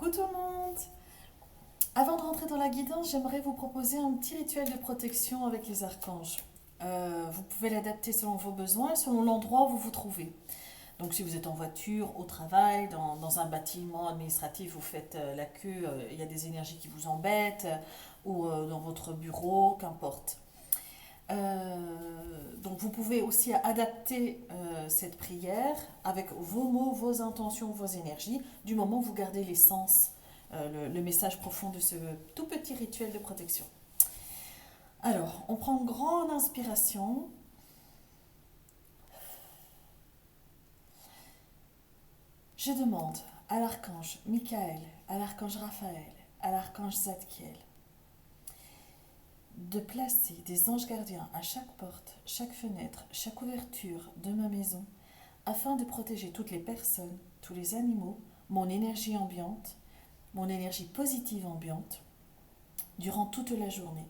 Coucou tout le monde! Avant de rentrer dans la guidance, j'aimerais vous proposer un petit rituel de protection avec les archanges. Vous pouvez l'adapter selon vos besoins et selon l'endroit où vous vous trouvez. Donc si vous êtes en voiture, au travail, dans un bâtiment administratif, vous faites la queue, il y a des énergies qui vous embêtent, ou dans votre bureau, qu'importe. Donc vous pouvez aussi adapter cette prière avec vos mots, vos intentions, vos énergies, du moment où vous gardez l'essence, le message profond de ce tout petit rituel de protection. Alors, on prend une grande inspiration. Je demande à l'archange Michael, à l'archange Raphaël, à l'archange Zadkiel, de placer des anges gardiens à chaque porte, chaque fenêtre, chaque ouverture de ma maison, afin de protéger toutes les personnes, tous les animaux, mon énergie ambiante, mon énergie positive ambiante, durant toute la journée.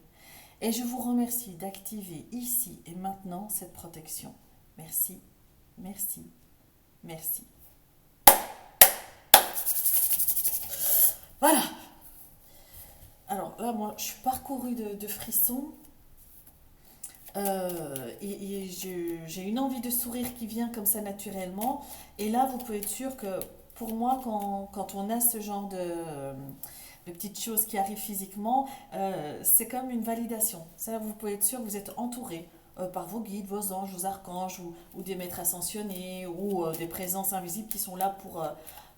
Et je vous remercie d'activer ici et maintenant cette protection. Merci, merci, merci. Voilà. Alors là, moi, je suis parcourue de frissons. Et j'ai une envie de sourire qui vient comme ça naturellement. Et là, vous pouvez être sûr que pour moi, quand on a ce genre de petites choses qui arrivent physiquement, c'est comme une validation. Ça, vous pouvez être sûr que vous êtes entouré par vos guides, vos anges, vos archanges ou des maîtres ascensionnés ou des présences invisibles qui sont là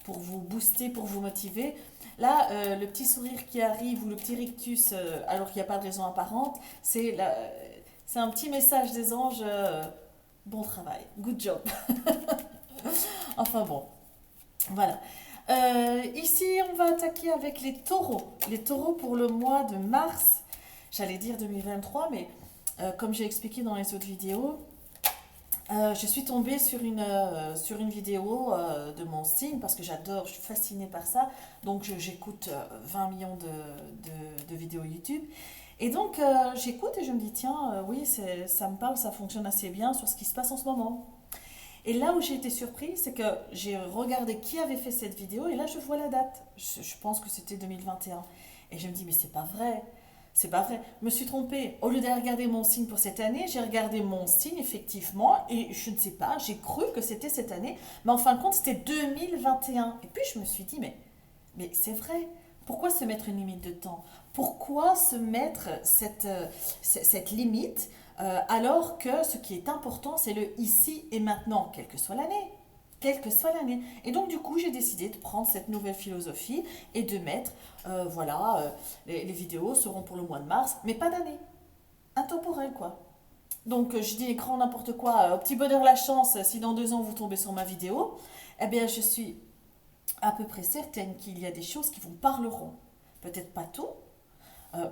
pour vous booster, pour vous motiver. Là, le petit sourire qui arrive ou le petit rictus, alors qu'il n'y a pas de raison apparente, c'est un petit message des anges. Bon travail, good job. Enfin bon, voilà. Ici, on va attaquer avec les taureaux. Les taureaux pour le mois de mars, j'allais dire 2023, mais comme j'ai expliqué dans les autres vidéos, je suis tombée sur une vidéo de mon signe parce que j'adore, je suis fascinée par ça. Donc j'écoute 20 millions de vidéos YouTube. Et donc j'écoute et je me dis, tiens, oui, ça me parle, ça fonctionne assez bien sur ce qui se passe en ce moment. Et là où j'ai été surprise, c'est que j'ai regardé qui avait fait cette vidéo et là je vois la date. Je pense que c'était 2021. Et un. Et je me dis, mais c'est pas vrai. C'est pas vrai. Je me suis trompée. Au lieu de regarder mon signe pour cette année, j'ai regardé mon signe effectivement et je ne sais pas, j'ai cru que c'était cette année, mais en fin de compte c'était 2021. Et puis je me suis dit, mais c'est vrai. Pourquoi se mettre une limite de temps? Pourquoi se mettre cette limite alors que ce qui est important, c'est le ici et maintenant, quelle que soit l'année. Quelle que soit l'année. Et donc, du coup, j'ai décidé de prendre cette nouvelle philosophie et de mettre, voilà, les vidéos seront pour le mois de mars, mais pas d'année. Intemporel, quoi. Donc, je dis grand n'importe quoi. Au petit bonheur, la chance, si dans 2 ans vous tombez sur ma vidéo, eh bien, je suis à peu près certaine qu'il y a des choses qui vous parleront. Peut-être pas tout,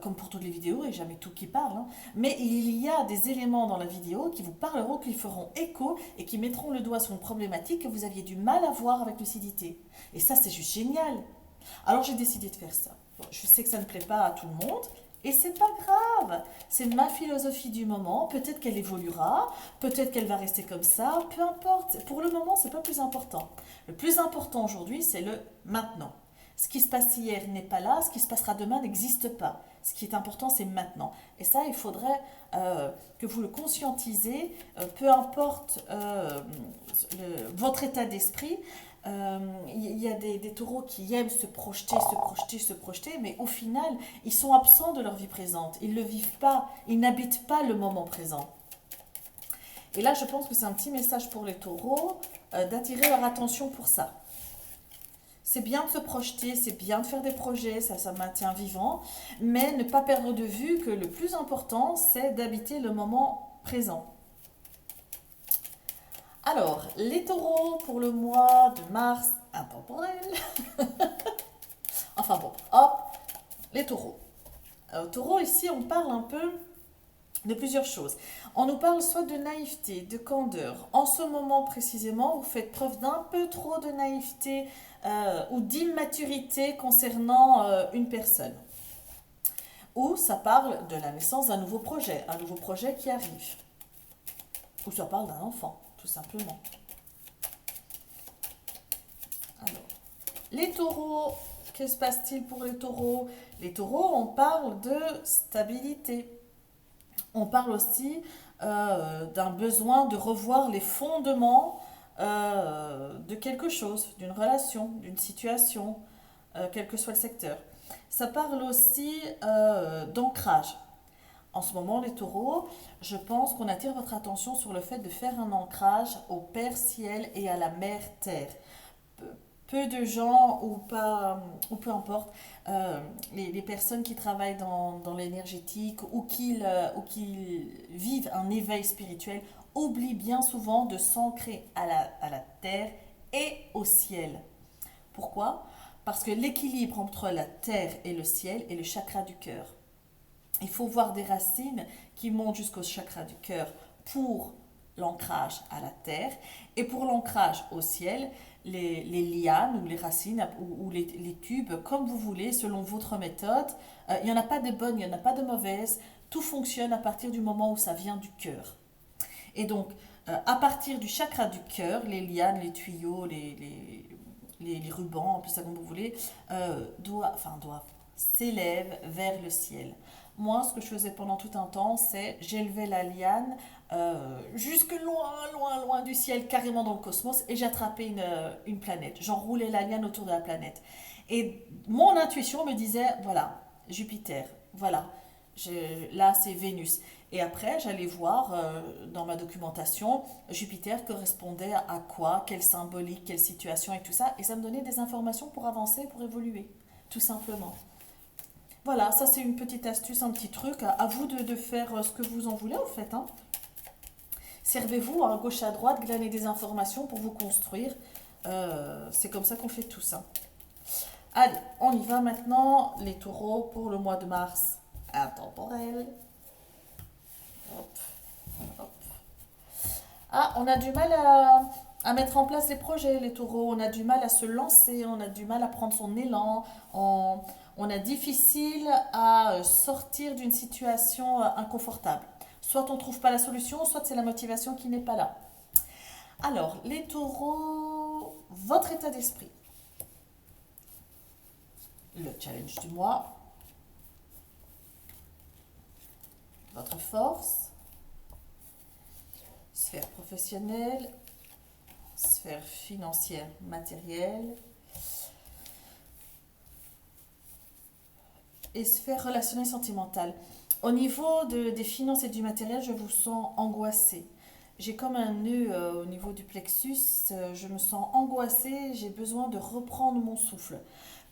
comme pour toutes les vidéos, et jamais tout qui parle, hein. Mais il y a des éléments dans la vidéo qui vous parleront, qui feront écho et qui mettront le doigt sur une problématique que vous aviez du mal à voir avec lucidité. Et ça, c'est juste génial. Alors j'ai décidé de faire ça. Bon, je sais que ça ne plaît pas à tout le monde, et c'est pas grave. C'est ma philosophie du moment. Peut-être qu'elle évoluera, peut-être qu'elle va rester comme ça, peu importe. Pour le moment, c'est pas plus important. Le plus important aujourd'hui, c'est le maintenant. Ce qui se passe hier n'est pas là, ce qui se passera demain n'existe pas. Ce qui est important, c'est maintenant. Et ça, il faudrait que vous le conscientisez, peu importe votre état d'esprit. Il y a des taureaux qui aiment se projeter, se projeter, se projeter, mais au final, ils sont absents de leur vie présente. Ils ne le vivent pas, ils n'habitent pas le moment présent. Et là, je pense que c'est un petit message pour les taureaux d'attirer leur attention pour ça. C'est bien de se projeter, c'est bien de faire des projets, ça maintient vivant, mais ne pas perdre de vue que le plus important, c'est d'habiter le moment présent. Alors, les taureaux pour le mois de mars intemporel. Enfin bon, hop, les taureaux. Alors, taureaux, ici, on parle un peu de plusieurs choses. On nous parle soit de naïveté, de candeur. En ce moment précisément, vous faites preuve d'un peu trop de naïveté ou d'immaturité concernant une personne. Ou ça parle de la naissance d'un nouveau projet qui arrive. Ou ça parle d'un enfant, tout simplement. Alors, les taureaux que se passe-t-il pour les taureaux? Les taureaux, on parle de stabilité. On parle aussi d'un besoin de revoir les fondements de quelque chose, d'une relation, d'une situation, quel que soit le secteur. Ça parle aussi d'ancrage. En ce moment, les taureaux, je pense qu'on attire votre attention sur le fait de faire un ancrage au Père Ciel et à la Mère Terre. Peu de gens, ou pas, ou peu importe, les personnes qui travaillent dans l'énergétique ou qui vivent un éveil spirituel oublient bien souvent de s'ancrer à la terre et au ciel. Pourquoi? Parce que l'équilibre entre la terre et le ciel est le chakra du cœur. Il faut voir des racines qui montent jusqu'au chakra du cœur pour l'ancrage à la terre et pour l'ancrage au ciel, les lianes ou les racines ou les tubes, comme vous voulez, selon votre méthode. Il n'y en a pas de bonnes, il n'y en a pas de mauvaises. Tout fonctionne à partir du moment où ça vient du cœur. Et donc, à partir du chakra du cœur, les lianes, les tuyaux, les rubans, appelez ça comme vous voulez, s'élèvent vers le ciel. Moi, ce que je faisais pendant tout un temps, c'est j'élevais la liane jusque loin, loin, loin du ciel, carrément dans le cosmos, et j'attrapais une planète. J'enroulais la liane autour de la planète. Et mon intuition me disait, voilà, Jupiter, voilà, là c'est Vénus. Et après, j'allais voir dans ma documentation, Jupiter correspondait à quoi, quelle symbolique, quelle situation et tout ça. Et ça me donnait des informations pour avancer, pour évoluer, tout simplement. Voilà, ça c'est une petite astuce, un petit truc. À vous de faire ce que vous en voulez, en fait. Hein. Servez-vous à gauche à droite, glanez des informations pour vous construire. C'est comme ça qu'on fait tout ça. Allez, on y va maintenant, les taureaux, pour le mois de mars. Intemporel. Hop, hop. Ah, on a du mal à mettre en place les projets, les taureaux. On a du mal à se lancer, on a du mal à prendre son élan. On a difficile à sortir d'une situation inconfortable. Soit on ne trouve pas la solution, soit c'est la motivation qui n'est pas là. Alors, les taureaux, votre état d'esprit. Le challenge du mois. Votre force. Sphère professionnelle. Sphère financière, matérielle. Et sphère relationnelle sentimentale. Au niveau des finances et du matériel, je vous sens angoissé. J'ai comme un nœud au niveau du plexus, je me sens angoissée, j'ai besoin de reprendre mon souffle.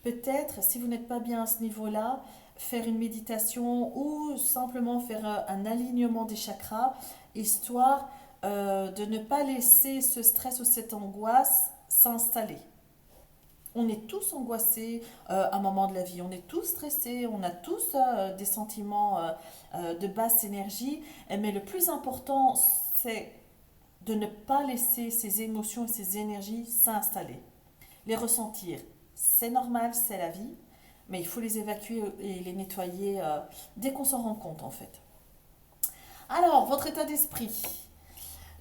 Peut-être, si vous n'êtes pas bien à ce niveau-là, faire une méditation ou simplement faire un alignement des chakras, histoire de ne pas laisser ce stress ou cette angoisse s'installer. On est tous angoissés à un moment de la vie, on est tous stressés, on a tous des sentiments de basse énergie, mais le plus important, c'est de ne pas laisser ces émotions et ces énergies s'installer. Les ressentir, c'est normal, c'est la vie, mais il faut les évacuer et les nettoyer dès qu'on s'en rend compte en fait. Alors, votre état d'esprit.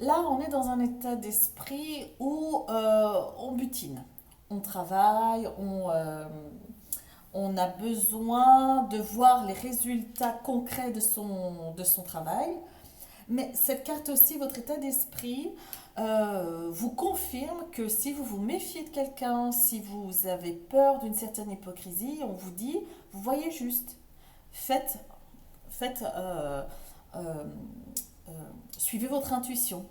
Là, on est dans un état d'esprit où on butine. On travaille, on a besoin de voir les résultats concrets de son travail. Mais cette carte aussi, votre état d'esprit, vous confirme que si vous vous méfiez de quelqu'un, si vous avez peur d'une certaine hypocrisie, on vous dit, vous voyez juste. Faites, faites euh, suivez votre intuition.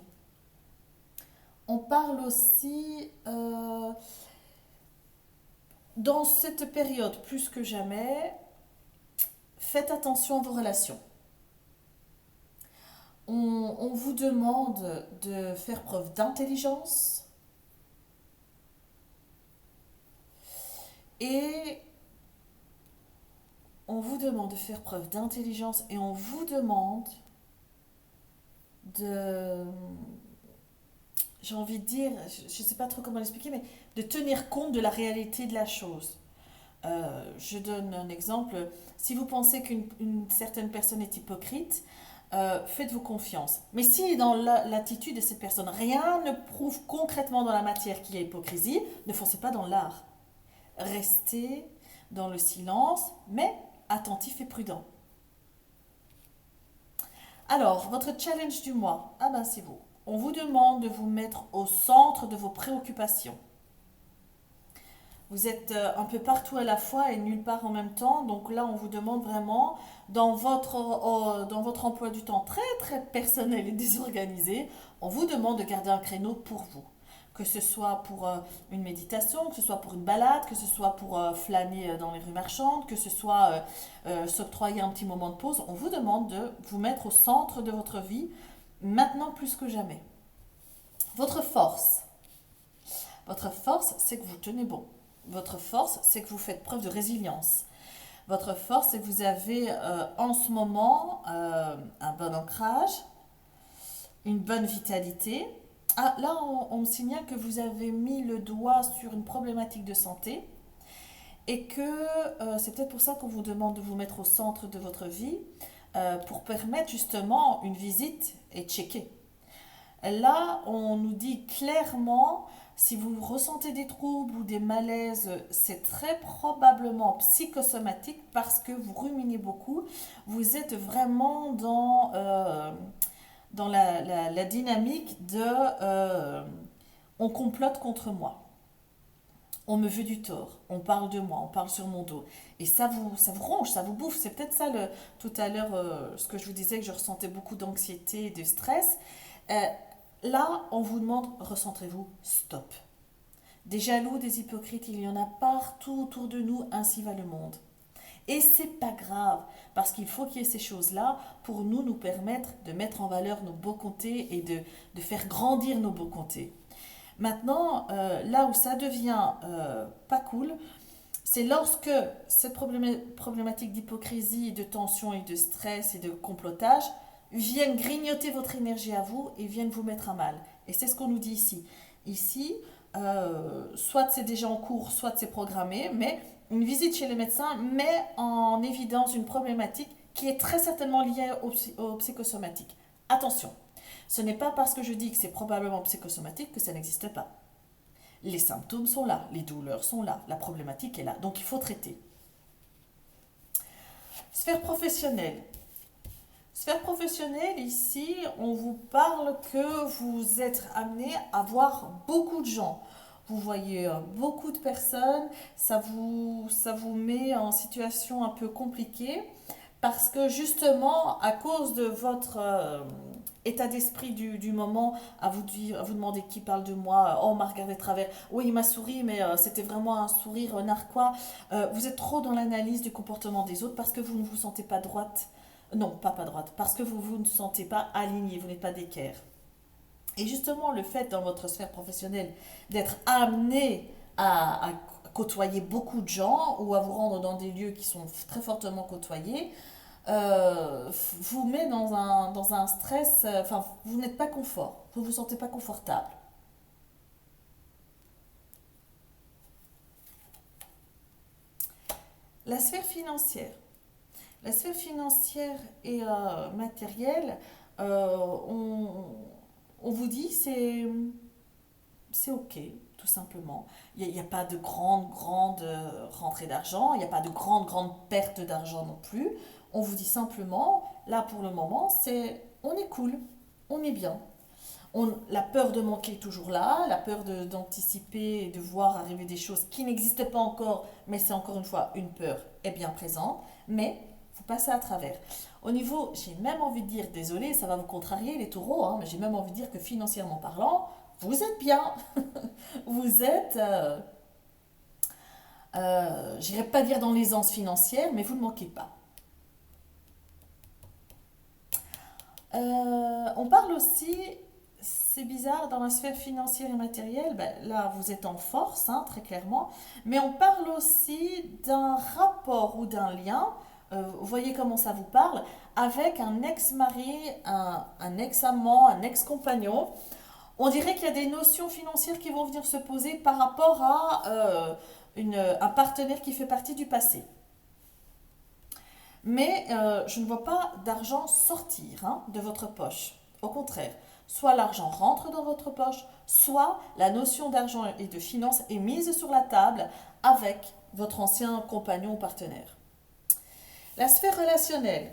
On parle aussi dans cette période, plus que jamais, faites attention à vos relations. On vous demande de faire preuve d'intelligence et on vous demande de faire preuve d'intelligence et on vous demande de, j'ai envie de dire, je ne sais pas trop comment l'expliquer, mais de tenir compte de la réalité de la chose. Je donne un exemple. Si vous pensez qu'une certaine personne est hypocrite, faites-vous confiance. Mais si dans l'attitude de cette personne, rien ne prouve concrètement dans la matière qu'il y a hypocrisie, ne foncez pas dans l'art. Restez, dans le silence, mais attentif et prudent. Alors, votre challenge du mois, ah ben c'est vous. On vous demande de vous mettre au centre de vos préoccupations. Vous êtes un peu partout à la fois et nulle part en même temps. Donc là, on vous demande vraiment, dans votre emploi du temps très très personnel et désorganisé, on vous demande de garder un créneau pour vous. Que ce soit pour une méditation, que ce soit pour une balade, que ce soit pour flâner dans les rues marchandes, que ce soit s'octroyer un petit moment de pause, on vous demande de vous mettre au centre de votre vie, maintenant plus que jamais. Votre force. Votre force, c'est que vous tenez bon. Votre force, c'est que vous faites preuve de résilience. Votre force, c'est que vous avez en ce moment un bon ancrage, une bonne vitalité. Ah, là, on me signale que vous avez mis le doigt sur une problématique de santé et que c'est peut-être pour ça qu'on vous demande de vous mettre au centre de votre vie pour permettre justement une visite et checker. Là, on nous dit clairement, si vous ressentez des troubles ou des malaises, c'est très probablement psychosomatique parce que vous ruminez beaucoup. Vous êtes vraiment dans la dynamique de on complote contre moi. On me veut du tort, on parle de moi, on parle sur mon dos. Et ça vous ronge, ça vous bouffe. C'est peut-être ça, tout à l'heure, ce que je vous disais, que je ressentais beaucoup d'anxiété et de stress. Euh, Là, on vous demande, recentrez-vous, stop. Des jaloux, des hypocrites, il y en a partout autour de nous, ainsi va le monde. Et c'est pas grave, parce qu'il faut qu'il y ait ces choses-là pour nous permettre de mettre en valeur nos beaux côtés et de faire grandir nos beaux côtés. Maintenant, là où ça devient pas cool, c'est lorsque cette problématique d'hypocrisie, de tension et de stress et de complotage viennent grignoter votre énergie à vous et viennent vous mettre à mal. Et c'est ce qu'on nous dit ici. Ici, soit c'est déjà en cours, soit c'est programmé, mais une visite chez le médecin met en évidence une problématique qui est très certainement liée au psychosomatique. Attention, ce n'est pas parce que je dis que c'est probablement psychosomatique que ça n'existe pas. Les symptômes sont là, les douleurs sont là, la problématique est là, donc il faut traiter. Sphère professionnelle. Sphère professionnelle, ici, on vous parle que vous êtes amené à voir beaucoup de gens. Vous voyez beaucoup de personnes, ça vous met en situation un peu compliquée parce que justement, à cause de votre état d'esprit du moment, à vous demander qui parle de moi, oh, on m'a regardé de travers, oui, il m'a souri, mais c'était vraiment un sourire narquois. Vous êtes trop dans l'analyse du comportement des autres parce que vous ne vous sentez pas droite. Non, pas droite, parce que vous ne sentez pas aligné, vous n'êtes pas d'équerre. Et justement, le fait dans votre sphère professionnelle d'être amené à côtoyer beaucoup de gens ou à vous rendre dans des lieux qui sont très fortement côtoyés, vous met dans un stress, enfin, vous n'êtes pas confort, vous ne vous sentez pas confortable. La sphère financière. La sphère financière et matérielle, on, on vous dit c'est ok, tout simplement. Il n'y a pas de grande rentrée d'argent, il n'y a pas de grande perte d'argent non plus. On vous dit simplement, là pour le moment, on est cool, on est bien. La peur de manquer est toujours là, la peur d'anticiper et de voir arriver des choses qui n'existent pas encore, mais c'est encore une fois une peur, est bien présente, mais vous passez à travers. Au niveau, j'ai même envie de dire, désolé, ça va vous contrarier les taureaux, hein, mais j'ai même envie de dire que financièrement parlant, vous êtes bien. Vous êtes, j'irai pas dire dans l'aisance financière, mais vous ne manquez pas. On parle aussi, c'est bizarre, dans la sphère financière et matérielle, ben, là vous êtes en force, hein, très clairement, mais on parle aussi d'un rapport ou d'un lien, vous voyez comment ça vous parle, avec un ex-mari, un ex-amant, un ex-compagnon. On dirait qu'il y a des notions financières qui vont venir se poser par rapport à un partenaire qui fait partie du passé. Mais je ne vois pas d'argent sortir hein, de votre poche. Au contraire, soit l'argent rentre dans votre poche, soit la notion d'argent et de finance est mise sur la table avec votre ancien compagnon ou partenaire. La sphère relationnelle.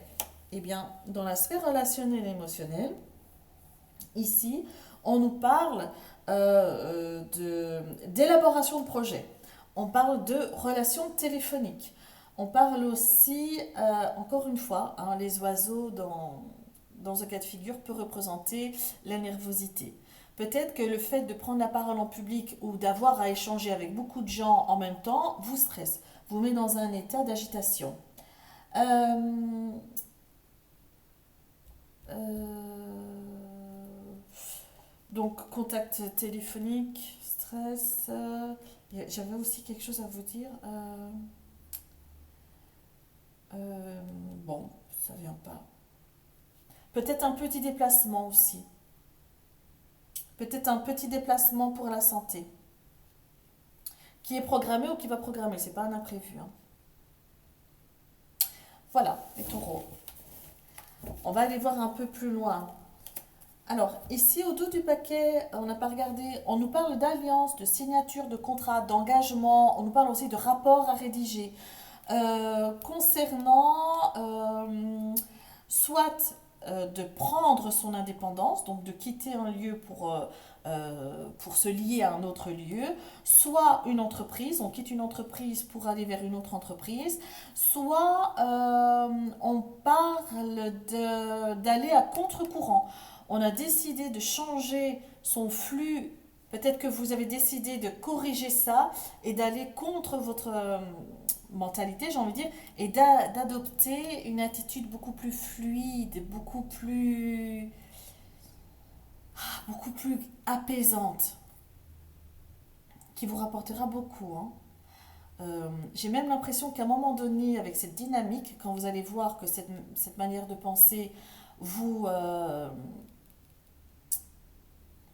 Eh bien, dans la sphère relationnelle et émotionnelle, ici, on nous parle d'élaboration de projet. On parle de relations téléphoniques. On parle aussi, encore une fois, hein, les oiseaux dans un cas de figure peut représenter la nervosité. Peut-être que le fait de prendre la parole en public ou d'avoir à échanger avec beaucoup de gens en même temps vous stresse, vous met dans un état d'agitation. Euh, euh, donc, contact téléphonique, stress. J'avais aussi quelque chose à vous dire. Euh, bon, ça vient pas. Peut-être un petit déplacement aussi. Peut-être un petit déplacement pour la santé. Qui est programmé ou qui va programmer. C'est pas un imprévu, hein. Voilà, les taureaux. On va aller voir un peu plus loin. Alors, ici, au dos du paquet, on n'a pas regardé, on nous parle d'alliance, de signature, de contrat, d'engagement, on nous parle aussi de rapport à rédiger. Concernant soit de prendre son indépendance, donc de quitter un lieu pour se lier à un autre lieu, soit une entreprise, on quitte une entreprise pour aller vers une autre entreprise, soit on parle d'aller à contre-courant. On a décidé de changer son flux. Peut-être que vous avez décidé de corriger ça et d'aller contre votre mentalité, j'ai envie de dire, et d'adopter une attitude beaucoup plus fluide, beaucoup plus apaisante, qui vous rapportera beaucoup, hein. J'ai même l'impression qu'à un moment donné, avec cette dynamique, quand vous allez voir que cette manière de penser vous,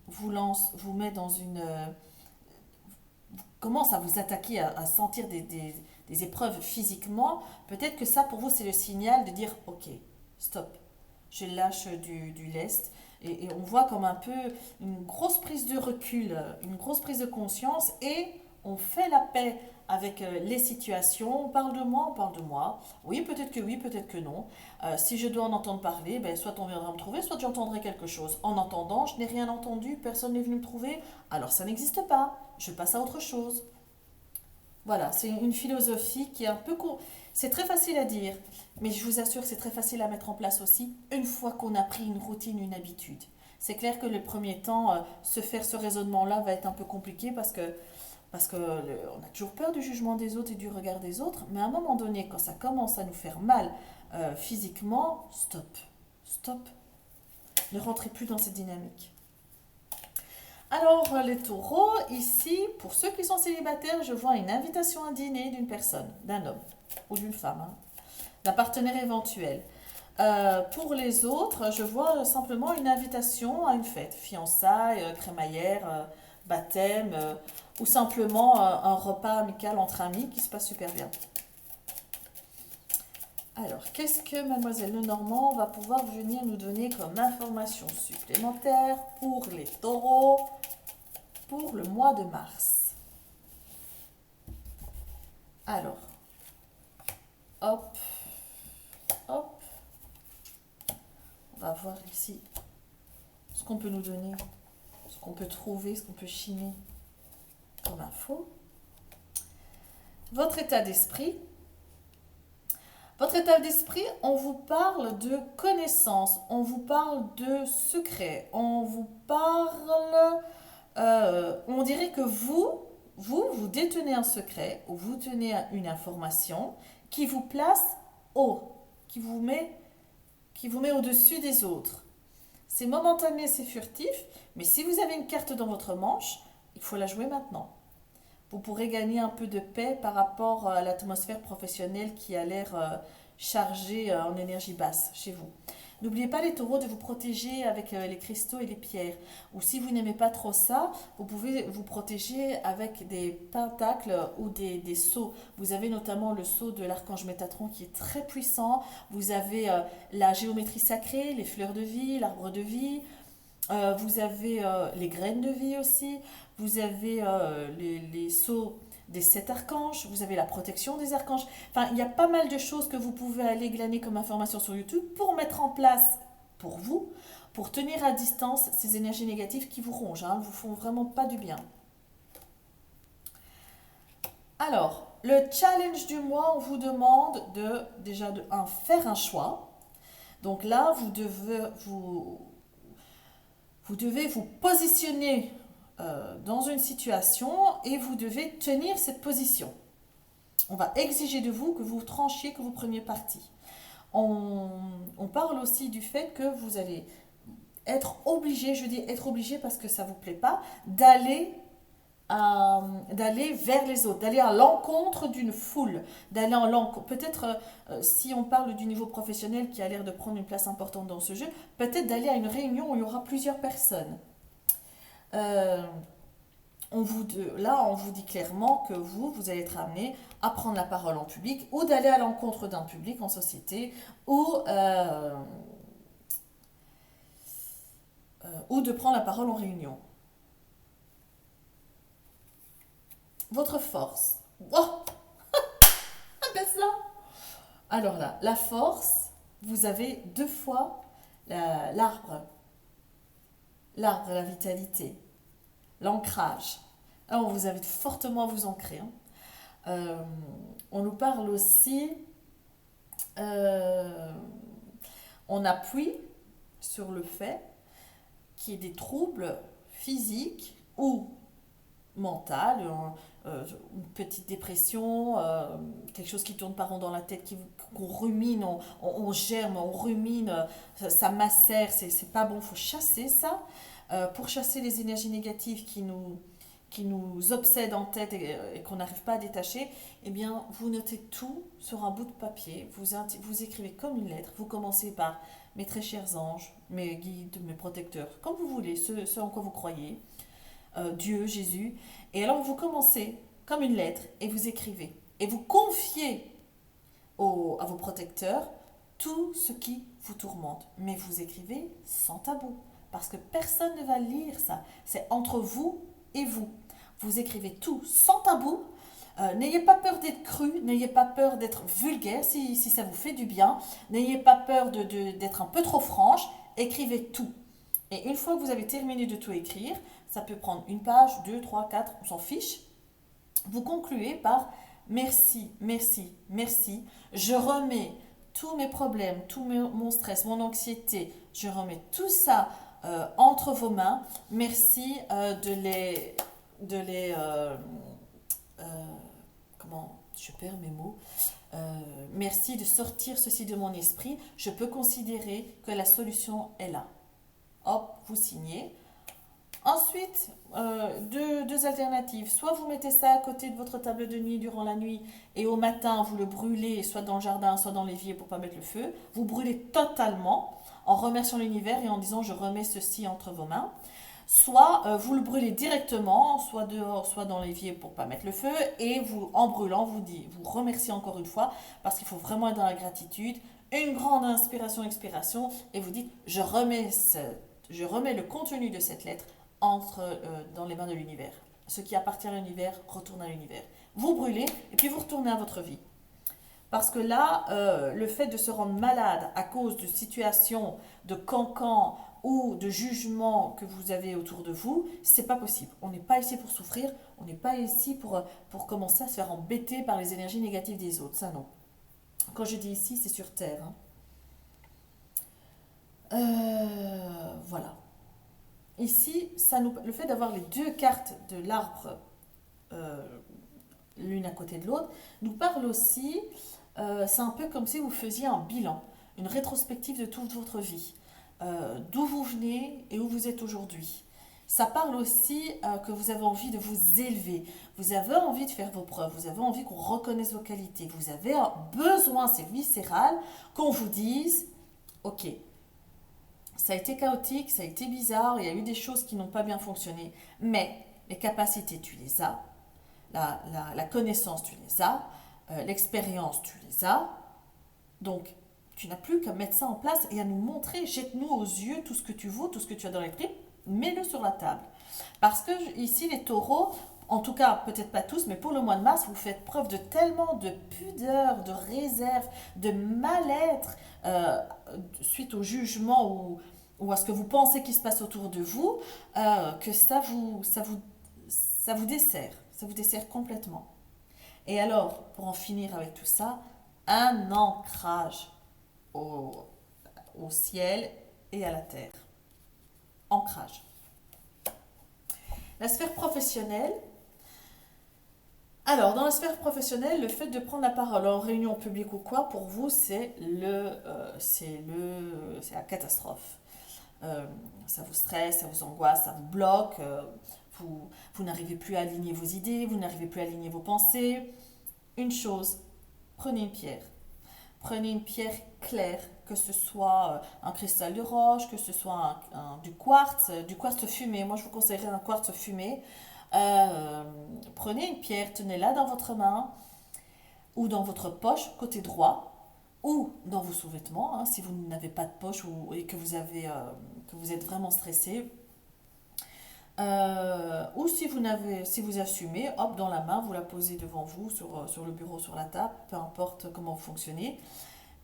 vous met dans une, commence à vous attaquer, à sentir des épreuves physiquement, peut-être que ça pour vous c'est le signal de dire ok, stop, je lâche du lest. Et on voit comme un peu une grosse prise de recul, une grosse prise de conscience et on fait la paix avec les situations. On parle de moi, on parle de moi. Oui, peut-être que non. Si je dois en entendre parler, ben, soit on viendra me trouver, soit j'entendrai quelque chose. En entendant, je n'ai rien entendu, personne n'est venu me trouver, alors ça n'existe pas. Je passe à autre chose. Voilà, c'est une philosophie qui est un peu... C'est très facile à dire, mais je vous assure que c'est très facile à mettre en place aussi une fois qu'on a pris une routine, une habitude. C'est clair que le premier temps, se faire ce raisonnement-là va être un peu compliqué parce que on a toujours peur du jugement des autres et du regard des autres, mais à un moment donné, quand ça commence à nous faire mal physiquement, stop, stop, ne rentrez plus dans cette dynamique. Alors, les taureaux, ici, pour ceux qui sont célibataires, je vois une invitation à dîner d'une personne, d'un homme ou d'une femme, hein, d'un partenaire éventuel. Pour les autres, je vois simplement une invitation à une fête, fiançailles, crémaillère, baptême, ou simplement un repas amical entre amis qui se passe super bien. Alors, qu'est-ce que Mademoiselle Lenormand va pouvoir venir nous donner comme information supplémentaire pour les taureaux pour le mois de mars? Alors, hop, hop, on va voir ici ce qu'on peut nous donner, ce qu'on peut trouver, ce qu'on peut chiner comme info. Votre état d'esprit. Votre état d'esprit, on vous parle de connaissances, on vous parle de secrets, on vous parle... on dirait que vous détenez un secret ou vous tenez une information qui vous place haut, qui vous met, qui vous met au-dessus des autres. C'est momentané, c'est furtif, mais si vous avez une carte dans votre manche, il faut la jouer maintenant. Vous pourrez gagner un peu de paix par rapport à l'atmosphère professionnelle qui a l'air chargée en énergie basse chez vous. N'oubliez pas les taureaux de vous protéger avec les cristaux et les pierres. Ou si vous n'aimez pas trop ça, vous pouvez vous protéger avec des pentacles ou des sceaux. Vous avez notamment le sceau de l'archange Métatron qui est très puissant. Vous avez la géométrie sacrée, les fleurs de vie, l'arbre de vie. Vous avez les graines de vie aussi. Vous avez les sceaux des 7 archanges, vous avez la protection des archanges. Enfin, il y a pas mal de choses que vous pouvez aller glaner comme information sur YouTube pour mettre en place pour vous, pour tenir à distance ces énergies négatives qui vous rongent, hein, vous font vraiment pas du bien. Alors, le challenge du mois, on vous demande déjà de faire un choix. Donc là, vous devez vous positionner dans une situation et vous devez tenir cette position. On va exiger de vous que vous tranchiez, que vous preniez parti. On parle aussi du fait que vous allez être obligé, je dis être obligé parce que ça ne vous plaît pas, d'aller vers les autres, d'aller à l'encontre d'une foule, d'aller en l'encontre. Peut-être, si on parle du niveau professionnel qui a l'air de prendre une place importante dans ce jeu, peut-être d'aller à une réunion où il y aura plusieurs personnes. Euh, Là, on vous dit clairement que vous allez être amené à prendre la parole en public ou d'aller à l'encontre d'un public en société ou de prendre la parole en réunion. Votre force. Oh, ben ça. Alors là, la force, vous avez 2 fois l'arbre. L'arbre, la vitalité, l'ancrage. Alors, on vous invite fortement à vous ancrer. Hein. On nous parle aussi, euh, on appuie sur le fait qu'il y ait des troubles physiques ou mentaux, une petite dépression, quelque chose qui tourne pas rond dans la tête, qu'on rumine, on germe, on rumine, ça macère, c'est pas bon, il faut chasser ça. Pour chasser les énergies négatives qui nous obsèdent en tête et qu'on n'arrive pas à détacher, eh bien, vous notez tout sur un bout de papier, vous écrivez comme une lettre, vous commencez par mes très chers anges, mes guides, mes protecteurs, comme vous voulez, ceux en quoi vous croyez, Dieu, Jésus, et alors vous commencez comme une lettre et vous écrivez, et vous confiez à vos protecteurs tout ce qui vous tourmente, mais vous écrivez sans tabou, parce que personne ne va lire ça, c'est entre vous et vous. Vous écrivez tout sans tabou. N'ayez pas peur d'être cru, n'ayez pas peur d'être vulgaire si ça vous fait du bien. N'ayez pas peur d'être un peu trop franche. Écrivez tout. Et une fois que vous avez terminé de tout écrire, ça peut prendre 1 page, 2, 3, 4, on s'en fiche. Vous concluez par merci, merci, merci. Je remets tous mes problèmes, mon stress, mon anxiété, je remets tout ça entre vos mains. Merci de les comment je perds mes mots. Merci de sortir ceci de mon esprit. Je peux considérer que la solution est là. Hop, vous signez. Ensuite, deux alternatives. Soit vous mettez ça à côté de votre table de nuit durant la nuit et au matin vous le brûlez, soit dans le jardin, soit dans l'évier pour ne pas mettre le feu. Vous brûlez totalement en remerciant l'univers et en disant je remets ceci entre vos mains. Soit vous le brûlez directement, soit dehors, soit dans l'évier pour ne pas mettre le feu, et en brûlant, vous remerciez encore une fois, parce qu'il faut vraiment être dans la gratitude, une grande inspiration-expiration, et vous dites, je remets le contenu de cette lettre dans les mains de l'univers. Ce qui appartient à l'univers retourne à l'univers. Vous brûlez, et puis vous retournez à votre vie. Parce que là, le fait de se rendre malade à cause de situations de cancan ou de jugements que vous avez autour de vous, c'est pas possible. On n'est pas ici pour souffrir, on n'est pas ici pour commencer à se faire embêter par les énergies négatives des autres, ça non. Quand je dis ici, c'est sur Terre. Hein. Voilà. Ici, le fait d'avoir les 2 cartes de l'arbre l'une à côté de l'autre, nous parle aussi, c'est un peu comme si vous faisiez un bilan, une rétrospective de toute votre vie. D'où vous venez et où vous êtes aujourd'hui. Ça parle aussi que vous avez envie de vous élever, vous avez envie de faire vos preuves, vous avez envie qu'on reconnaisse vos qualités, vous avez un besoin, c'est viscéral, qu'on vous dise, ok, ça a été chaotique, ça a été bizarre, il y a eu des choses qui n'ont pas bien fonctionné, mais les capacités, tu les as, la connaissance, tu les as, l'expérience, tu les as, donc tu n'as plus qu'à mettre ça en place et à nous montrer, jette-nous aux yeux tout ce que tu vaux, tout ce que tu as dans les tripes, mets-le sur la table. Parce que ici, les taureaux, En tout cas, peut-être pas tous, mais pour le mois de mars, vous faites preuve de tellement de pudeur, de réserve, de mal-être suite au jugement ou à ce que vous pensez qui se passe autour de vous, que ça vous dessert. Ça vous dessert complètement. Et alors, pour en finir avec tout ça, un ancrage au, au ciel et à la terre. Ancrage. La sphère professionnelle. Alors, dans la sphère professionnelle, le fait de prendre la parole en réunion publique ou quoi, pour vous, c'est la catastrophe. Ça vous stresse, ça vous angoisse, ça vous bloque. Vous n'arrivez plus à aligner vos idées, vous n'arrivez plus à aligner vos pensées. Une chose, prenez une pierre. Prenez une pierre claire, que ce soit un cristal de roche, que ce soit du quartz fumé. Moi, je vous conseillerais un quartz fumé. Prenez une pierre, tenez-la dans votre main ou dans votre poche côté droit ou dans vos sous-vêtements, hein, si vous n'avez pas de poche et que vous êtes vraiment stressé. Ou si vous assumez, hop, dans la main, vous la posez devant vous, sur le bureau, sur la table, peu importe comment vous fonctionnez,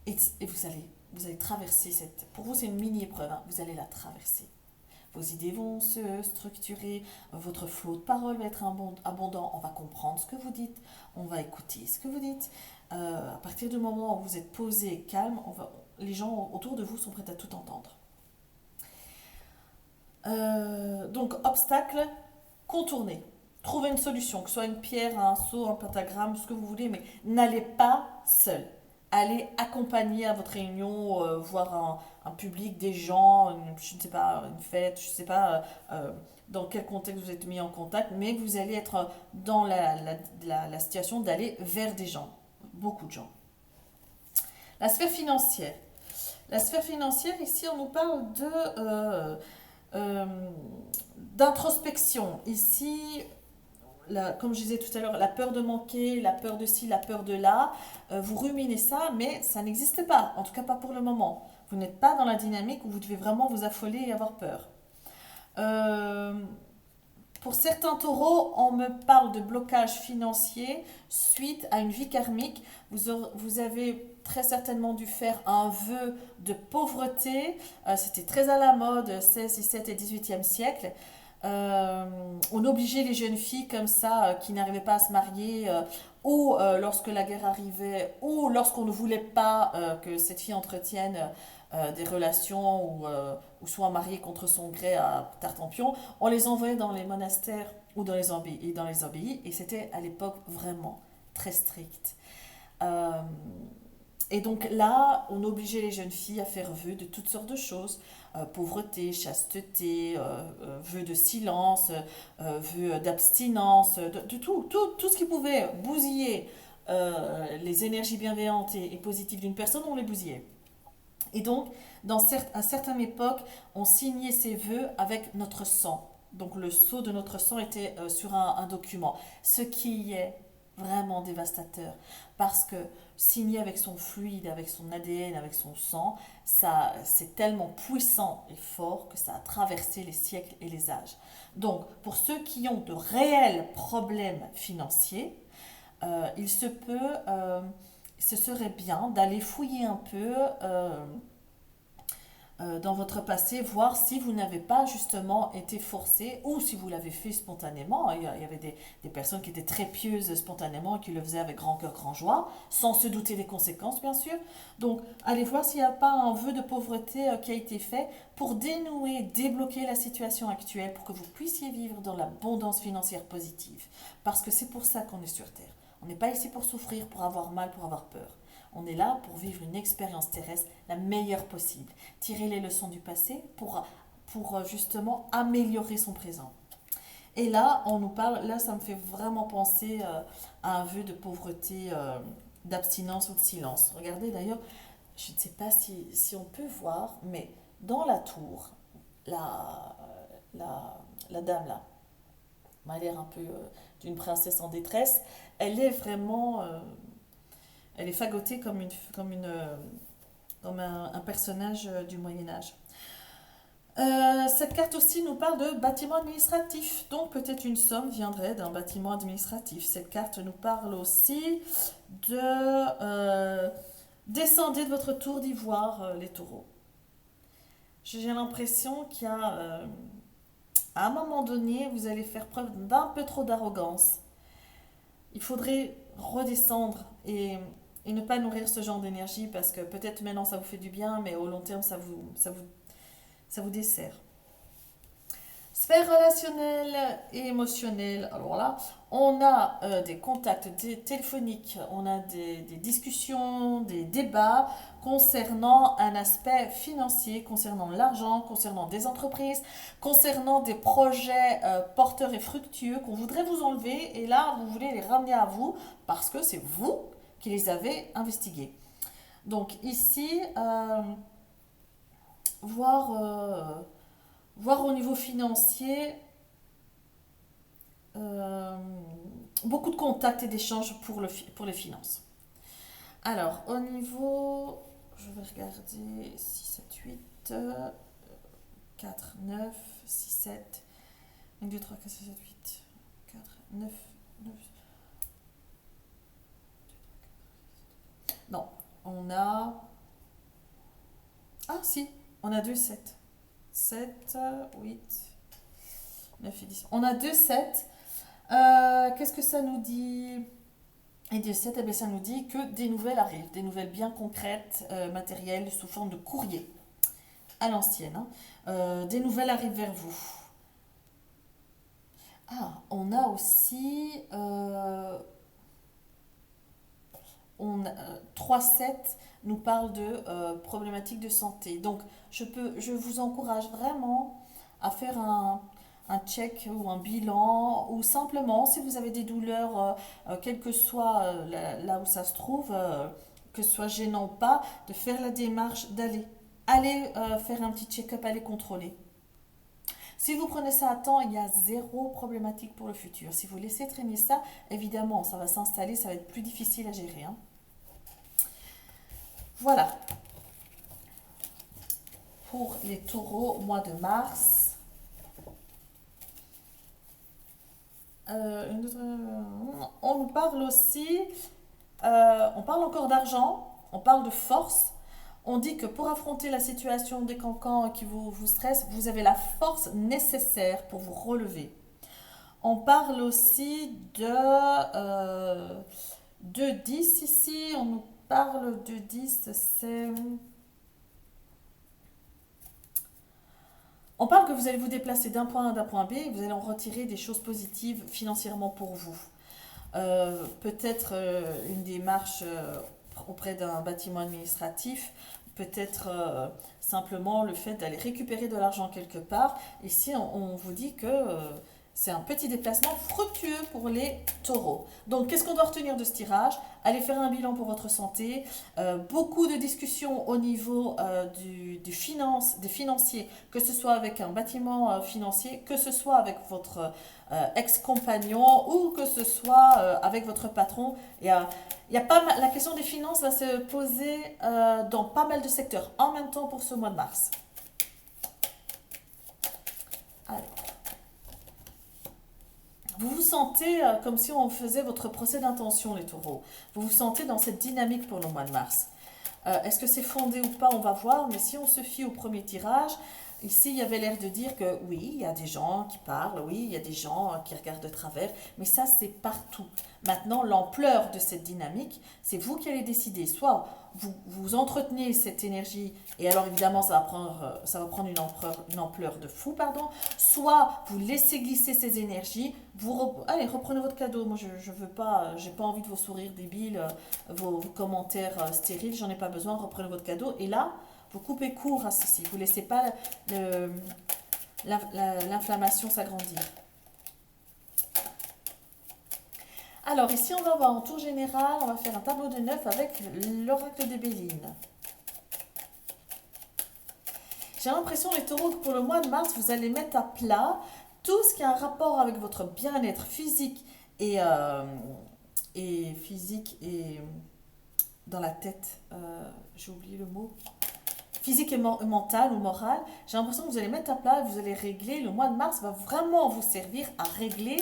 et vous allez traverser cette. Pour vous, c'est une mini-épreuve, hein, vous allez la traverser. Vos idées vont se structurer, votre flot de parole va être abondant, on va comprendre ce que vous dites, on va écouter ce que vous dites. À partir du moment où vous êtes posé, calme, les gens autour de vous sont prêts à tout entendre. Donc, obstacle, contourner. Trouvez une solution, que ce soit une pierre, un seau, un pentagramme, ce que vous voulez, mais n'allez pas seul. Allez accompagner à votre réunion, voir un public, des gens, je ne sais pas, une fête, je ne sais pas dans quel contexte vous êtes mis en contact, mais vous allez être dans la situation d'aller vers des gens, beaucoup de gens. La sphère financière. La sphère financière, ici, on nous parle euh, d'introspection. Ici, comme je disais tout à l'heure, la peur de manquer, la peur de ci, la peur de là, vous ruminez ça, mais ça n'existe pas, en tout cas pas pour le moment. Vous n'êtes pas dans la dynamique où vous devez vraiment vous affoler et avoir peur. Euh, pour certains taureaux, on me parle de blocage financier suite à une vie karmique. Vous avez très certainement dû faire un vœu de pauvreté. C'était très à la mode, 16, 17 et 18e siècle. On obligeait les jeunes filles comme ça qui n'arrivaient pas à se marier ou lorsque la guerre arrivait ou lorsqu'on ne voulait pas que cette fille entretienne des relations ou soit mariée contre son gré à Tartampion, on les envoyait dans les monastères ou dans les abbayes et c'était à l'époque vraiment très strict. Euh, et donc là, on obligeait les jeunes filles à faire vœu de toutes sortes de choses. Pauvreté, chasteté, vœu de silence, vœu d'abstinence, de tout ce qui pouvait bousiller les énergies bienveillantes et positives d'une personne, on les bousillait. Et donc, à certaines époques, on signait ces vœux avec notre sang. Donc le sceau de notre sang était sur un document, ce qui est vraiment dévastateur parce que signer avec son fluide, avec son ADN, avec son sang, ça c'est tellement puissant et fort que ça a traversé les siècles et les âges. Donc pour ceux qui ont de réels problèmes financiers, il se peut, ce serait bien d'aller fouiller un peu dans votre passé, voir si vous n'avez pas justement été forcé ou si vous l'avez fait spontanément. Il y avait des personnes qui étaient très pieuses spontanément et qui le faisaient avec grand cœur, grand joie, sans se douter des conséquences bien sûr. Donc allez voir s'il n'y a pas un vœu de pauvreté qui a été fait pour dénouer, débloquer la situation actuelle, pour que vous puissiez vivre dans l'abondance financière positive. Parce que c'est pour ça qu'on est sur Terre. On n'est pas ici pour souffrir, pour avoir mal, pour avoir peur. On est là pour vivre une expérience terrestre la meilleure possible. Tirer les leçons du passé pour justement améliorer son présent. Et là, on nous parle, là ça me fait vraiment penser à un vœu de pauvreté, d'abstinence ou de silence. Regardez d'ailleurs, je ne sais pas si on peut voir, mais dans la tour, la, la dame là, m'a l'air un peu d'une princesse en détresse, elle est vraiment elle est fagotée comme un personnage du Moyen Âge. Cette carte aussi nous parle de bâtiment administratif. Donc peut-être une somme viendrait d'un bâtiment administratif. Cette carte nous parle aussi de descendez de votre tour d'ivoire, les taureaux. J'ai l'impression qu'il y a, à un moment donné, vous allez faire preuve d'un peu trop d'arrogance. Il faudrait redescendre et ne pas nourrir ce genre d'énergie parce que peut-être maintenant ça vous fait du bien, mais au long terme ça vous dessert. Sphère relationnelle et émotionnelle. Alors là, on a des contacts téléphoniques, on a des discussions, des débats concernant un aspect financier, concernant l'argent, concernant des entreprises, concernant des projets porteurs et fructueux qu'on voudrait vous enlever et là, vous voulez les ramener à vous parce que c'est vous qui les avez investigués. Donc ici, voir... voir au niveau financier, euh, beaucoup de contacts et d'échanges pour les finances. Alors, au niveau, je vais regarder 6, 7, 8, 4, 9, 6, 7, 1, 2, 3, 4, 6, 7, 8, 4, 9, 9. Non, on a... Ah si, on a 2, 7. 7, 8, 9 et 10. On a 2 7. Qu'est-ce que ça nous dit? Et 2 7, eh bien, ça nous dit que des nouvelles arrivent, des nouvelles bien concrètes, matérielles, sous forme de courrier, à l'ancienne. Hein. Des nouvelles arrivent vers vous. Ah, on a aussi 3-7 nous parle de problématiques de santé. Donc, je vous encourage vraiment à faire un check ou un bilan, ou simplement, si vous avez des douleurs, quel que soit là où ça se trouve, que ce soit gênant ou pas, de faire la démarche aller faire un petit check-up, aller contrôler. Si vous prenez ça à temps, il y a zéro problématique pour le futur. Si vous laissez traîner ça, évidemment, ça va s'installer, ça va être plus difficile à gérer. Hein. Voilà, pour les taureaux, mois de mars. On nous parle aussi, on parle encore d'argent, on parle de force. On dit que pour affronter la situation des cancans qui vous stresse, vous avez la force nécessaire pour vous relever. On parle aussi de 10 ici, on nous parle de 10, c'est... On parle que vous allez vous déplacer d'un point A à d'un point B et vous allez en retirer des choses positives financièrement pour vous. Peut-être une démarche auprès d'un bâtiment administratif, peut-être simplement le fait d'aller récupérer de l'argent quelque part. Ici, on vous dit que c'est un petit déplacement fructueux pour les taureaux. Donc, qu'est-ce qu'on doit retenir de ce tirage? Allez faire un bilan pour votre santé. Beaucoup de discussions au niveau des financiers, que ce soit avec un bâtiment financier, que ce soit avec votre ex-compagnon ou que ce soit avec votre patron. Il y a pas mal, la question des finances va se poser dans pas mal de secteurs en même temps pour ce mois de mars. Allez. Vous vous sentez comme si on faisait votre procès d'intention, les taureaux. Vous vous sentez dans cette dynamique pour le mois de mars. Est-ce que c'est fondé ou pas? On va voir. Mais si on se fie au premier tirage, ici, il y avait l'air de dire que oui, il y a des gens qui parlent, oui, il y a des gens qui regardent de travers. Mais ça, c'est partout. Maintenant, l'ampleur de cette dynamique, c'est vous qui allez décider. Soit vous entretenez cette énergie, et alors évidemment, ça va prendre une ampleur de fou, pardon. Soit vous laissez glisser ces énergies, allez, reprenez votre cadeau. Moi, je veux pas, j'ai pas envie de vos sourires débiles, vos commentaires stériles, j'en ai pas besoin. Reprenez votre cadeau, et là, vous coupez court à ceci. Vous ne laissez pas l'inflammation s'agrandir. Alors ici, on va voir en tour général, on va faire un tableau de 9 avec l'oracle de Béline. J'ai l'impression, les taureaux, que pour le mois de mars, vous allez mettre à plat tout ce qui a un rapport avec votre bien-être physique et physique et dans la tête. J'ai oublié le mot. physique et mentale ou morale, j'ai l'impression que vous allez mettre à plat, vous allez régler. Le mois de mars va vraiment vous servir à régler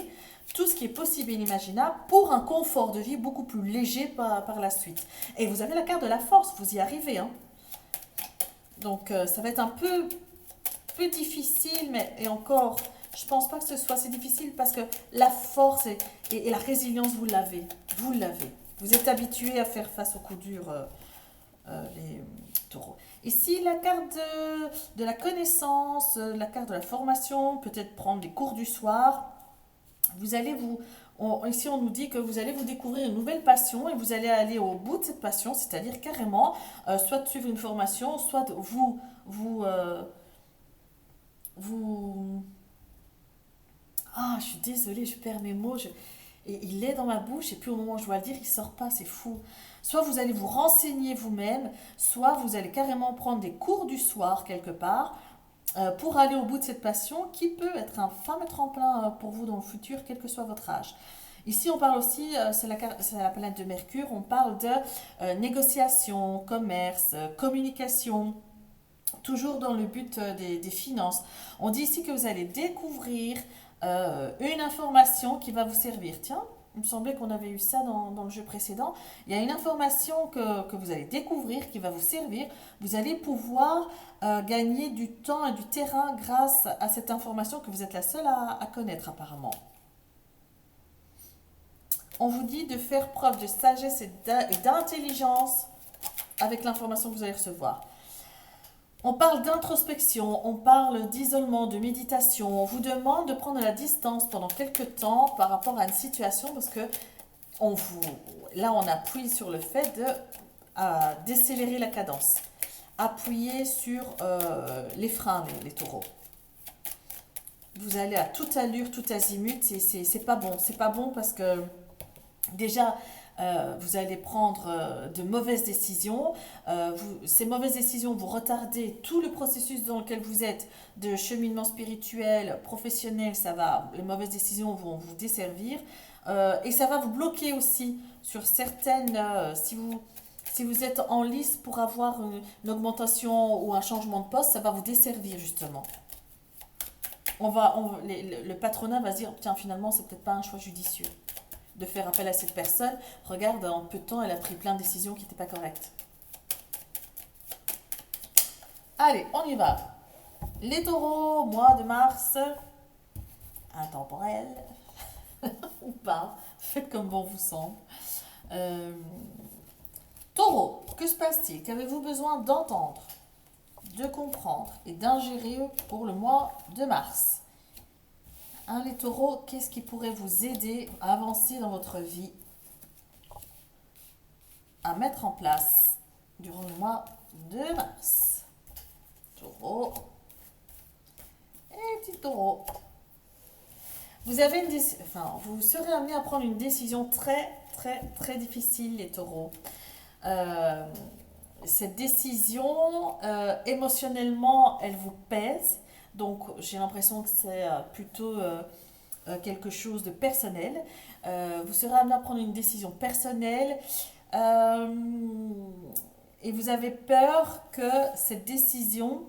tout ce qui est possible et inimaginable pour un confort de vie beaucoup plus léger par la suite. Et vous avez la carte de la force, vous y arrivez, hein. Donc ça va être un peu difficile, mais et encore, je pense pas que ce soit si difficile parce que la force et la résilience, vous l'avez. Vous l'avez. Vous êtes habitué à faire face aux coups durs, les taureaux. Ici, la carte de la connaissance, la carte de la formation, peut-être prendre des cours du soir. Vous allez ici, on nous dit que vous allez vous découvrir une nouvelle passion et vous allez aller au bout de cette passion, c'est-à-dire carrément, soit suivre une formation, soit vous. Ah, je suis désolée, je perds mes mots. Et il est dans ma bouche et puis au moment où je dois le dire, il sort pas, c'est fou. Soit vous allez vous renseigner vous-même, soit vous allez carrément prendre des cours du soir quelque part pour aller au bout de cette passion qui peut être un fin tremplin pour vous dans le futur, quel que soit votre âge. Ici, on parle aussi, c'est la planète de Mercure, on parle de négociation, commerce, communication, toujours dans le but des finances. On dit ici que vous allez découvrir une information qui va vous servir. Tiens, il me semblait qu'on avait eu ça dans le jeu précédent. Il y a une information que vous allez découvrir qui va vous servir. Vous allez pouvoir gagner du temps et du terrain grâce à cette information que vous êtes la seule à connaître apparemment. On vous dit de faire preuve de sagesse et d'intelligence avec l'information que vous allez recevoir. On parle d'introspection, on parle d'isolement, de méditation. On vous demande de prendre la distance pendant quelques temps par rapport à une situation parce que là, on appuie sur le fait de décélérer la cadence. Appuyer sur les freins, les taureaux. Vous allez à toute allure, tout azimut, c'est pas bon. C'est pas bon parce que déjà, vous allez prendre de mauvaises décisions. Ces mauvaises décisions, vous retardez tout le processus dans lequel vous êtes de cheminement spirituel, professionnel. Les mauvaises décisions vont vous desservir et ça va vous bloquer aussi sur certaines. Si vous êtes en lice pour avoir une augmentation ou un changement de poste, ça va vous desservir justement. Le patronat va se dire, tiens, finalement, c'est peut-être pas un choix judicieux de faire appel à cette personne. Regarde, en peu de temps, elle a pris plein de décisions qui n'étaient pas correctes. Allez, on y va. Les taureaux, mois de mars, intemporel, ou pas, faites comme bon vous semble. Taureau, que se passe-t-il? Qu'avez-vous besoin d'entendre, de comprendre et d'ingérer pour le mois de mars? Les taureaux, qu'est-ce qui pourrait vous aider à avancer dans votre vie, à mettre en place durant le mois de mars? Taureau et petit taureau. Vous serez amené à prendre une décision très, très, très difficile, les taureaux. Cette décision, émotionnellement, elle vous pèse. Donc, j'ai l'impression que c'est plutôt quelque chose de personnel. Vous serez amené à prendre une décision personnelle et vous avez peur que cette décision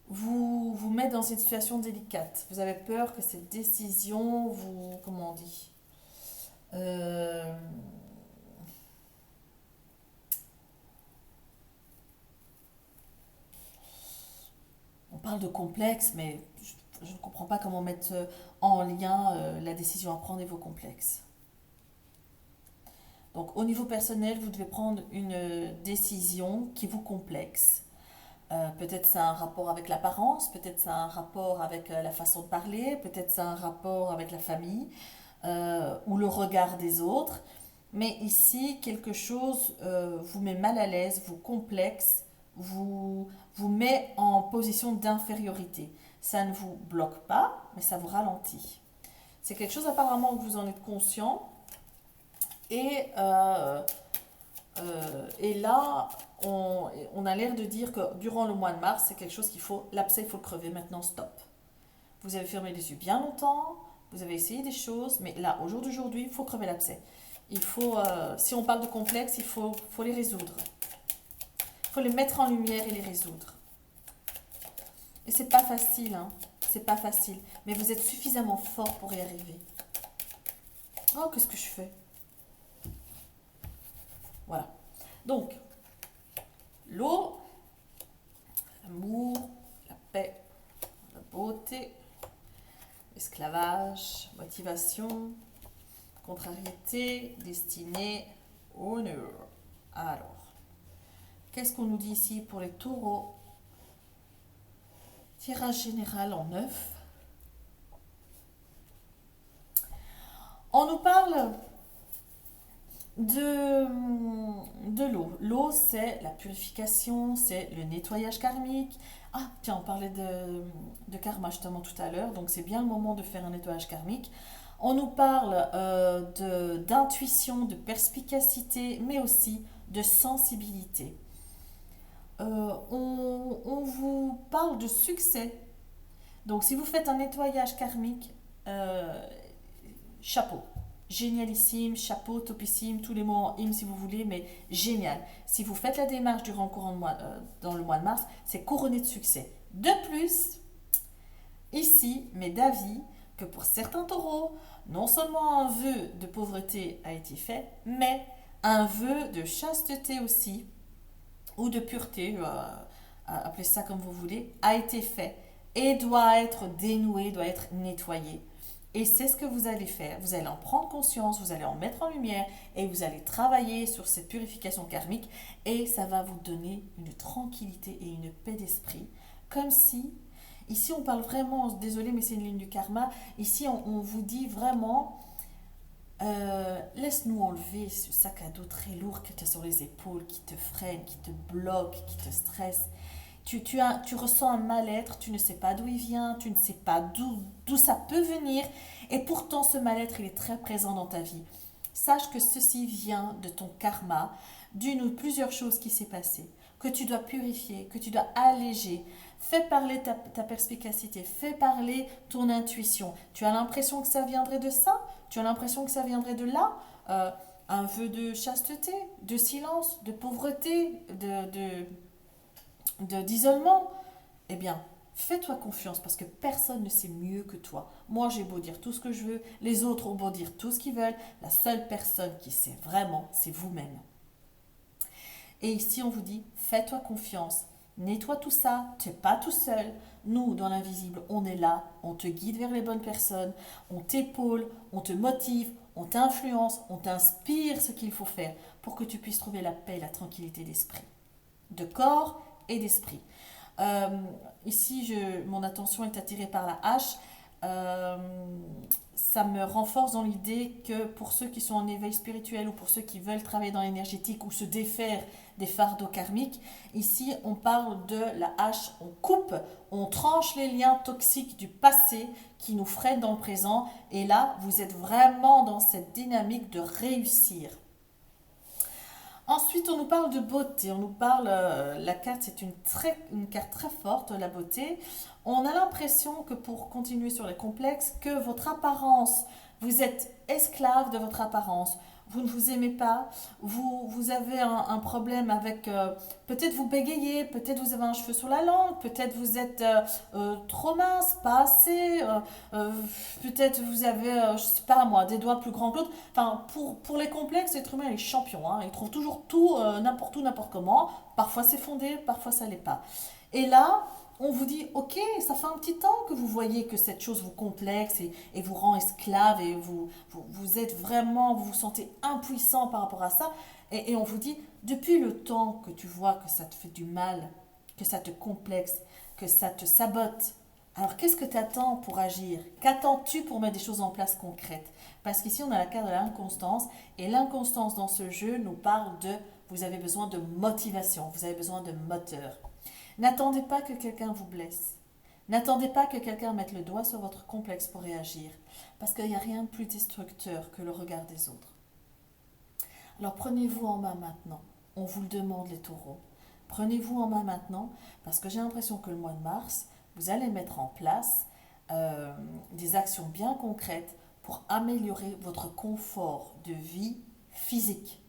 vous mette dans une situation délicate. Vous avez peur que cette décision comment on dit on parle de complexe, mais je ne comprends pas comment mettre en lien la décision à prendre et vos complexes. Donc, au niveau personnel, vous devez prendre une décision qui vous complexe. Peut-être c'est un rapport avec l'apparence, peut-être c'est un rapport avec la façon de parler, peut-être c'est un rapport avec la famille ou le regard des autres. Mais ici, quelque chose vous met mal à l'aise, vous complexe, vous met en position d'infériorité. Ça ne vous bloque pas, mais ça vous ralentit. C'est quelque chose apparemment que vous en êtes conscient. Et là, on a l'air de dire que durant le mois de mars, c'est quelque chose l'abcès, il faut le crever maintenant, stop. Vous avez fermé les yeux bien longtemps, vous avez essayé des choses, mais là, au jour d'aujourd'hui, il faut crever l'abcès. Si on parle de complexe, il faut les résoudre. Il faut les mettre en lumière et les résoudre. Et c'est pas facile, hein. C'est pas facile. Mais vous êtes suffisamment fort pour y arriver. Oh, qu'est-ce que je fais? Voilà. Donc, l'eau, l'amour, la paix, la beauté, l'esclavage, motivation, contrariété, destinée, honneur. Alors, qu'est-ce qu'on nous dit ici pour les taureaux? Tirage général en 9. On nous parle de l'eau. L'eau, c'est la purification, c'est le nettoyage karmique. Ah, tiens, on parlait de karma justement tout à l'heure, donc c'est bien le moment de faire un nettoyage karmique. On nous parle d'intuition, de perspicacité, mais aussi de sensibilité. On vous parle de succès. Donc, si vous faites un nettoyage karmique, chapeau. Génialissime, chapeau, topissime, tous les mots en hymne si vous voulez, mais génial. Si vous faites la démarche durant le courant de dans le mois de mars, c'est couronné de succès. De plus, ici, m'est d'avis que pour certains taureaux, non seulement un vœu de pauvreté a été fait, mais un vœu de chasteté aussi, ou de pureté, appelez ça comme vous voulez, a été fait et doit être dénoué, doit être nettoyé. Et c'est ce que vous allez faire. Vous allez en prendre conscience, vous allez en mettre en lumière et vous allez travailler sur cette purification karmique et ça va vous donner une tranquillité et une paix d'esprit. Comme si, ici on parle vraiment, désolé mais c'est une ligne du karma, ici on vous dit vraiment, laisse-nous enlever ce sac à dos très lourd que tu as sur les épaules, qui te freine, qui te bloque, qui te stresse. Tu ressens un mal-être, tu ne sais pas d'où il vient, tu ne sais pas d'où ça peut venir, et pourtant ce mal-être, il est très présent dans ta vie. Sache que ceci vient de ton karma, d'une ou plusieurs choses qui s'est passées, que tu dois purifier, que tu dois alléger. Fais parler ta perspicacité, fais parler ton intuition. Tu as l'impression que ça viendrait de ça? Tu as l'impression que ça viendrait de là? Un vœu de chasteté, de silence, de pauvreté, d'isolement, eh bien, fais-toi confiance parce que personne ne sait mieux que toi. Moi, j'ai beau dire tout ce que je veux, les autres ont beau dire tout ce qu'ils veulent, la seule personne qui sait vraiment, c'est vous-même. Et ici, on vous dit, fais-toi confiance, nettoie tout ça, tu n'es pas tout seul. Nous, dans l'invisible, on est là, on te guide vers les bonnes personnes, on t'épaule, on te motive, on t'influence, on t'inspire ce qu'il faut faire pour que tu puisses trouver la paix et la tranquillité d'esprit, de corps et d'esprit. Euh, Ici, mon attention est attirée par la hache. Euh, Ça me renforce dans l'idée que pour ceux qui sont en éveil spirituel ou pour ceux qui veulent travailler dans l'énergétique ou se défaire des fardeaux karmiques, ici on parle de la hache, on coupe, on tranche les liens toxiques du passé qui nous freinent dans le présent et là vous êtes vraiment dans cette dynamique de réussir. Ensuite, on nous parle de beauté. On nous parle, la carte, c'est une carte très forte, la beauté. On a l'impression que pour continuer sur les complexes, que votre apparence, vous êtes esclave de votre apparence. Vous ne vous aimez pas, vous avez un problème avec, peut-être vous bégayez, peut-être vous avez un cheveu sur la langue, peut-être vous êtes trop mince, pas assez, peut-être vous avez, je sais pas moi, des doigts plus grands que l'autre. Enfin, pour les complexes, l'être humain est champion. Hein. Il trouve toujours tout, n'importe comment. Parfois c'est fondé, parfois ça l'est pas. Et là, on vous dit, ok, ça fait un petit temps que vous voyez que cette chose vous complexe et vous rend esclave et vous êtes vraiment, vous vous sentez impuissant par rapport à ça. Et on vous dit, depuis le temps que tu vois que ça te fait du mal, que ça te complexe, que ça te sabote, alors qu'est-ce que tu attends pour agir? Qu'attends-tu pour mettre des choses en place concrètes? Parce qu'ici, on a la carte de l'inconstance et l'inconstance dans ce jeu nous parle de, vous avez besoin de motivation, vous avez besoin de moteur. N'attendez pas que quelqu'un vous blesse. N'attendez pas que quelqu'un mette le doigt sur votre complexe pour réagir. Parce qu'il n'y a rien de plus destructeur que le regard des autres. Alors prenez-vous en main maintenant. On vous le demande les taureaux. Prenez-vous en main maintenant parce que j'ai l'impression que le mois de mars, vous allez mettre en place des actions bien concrètes pour améliorer votre confort de vie physique.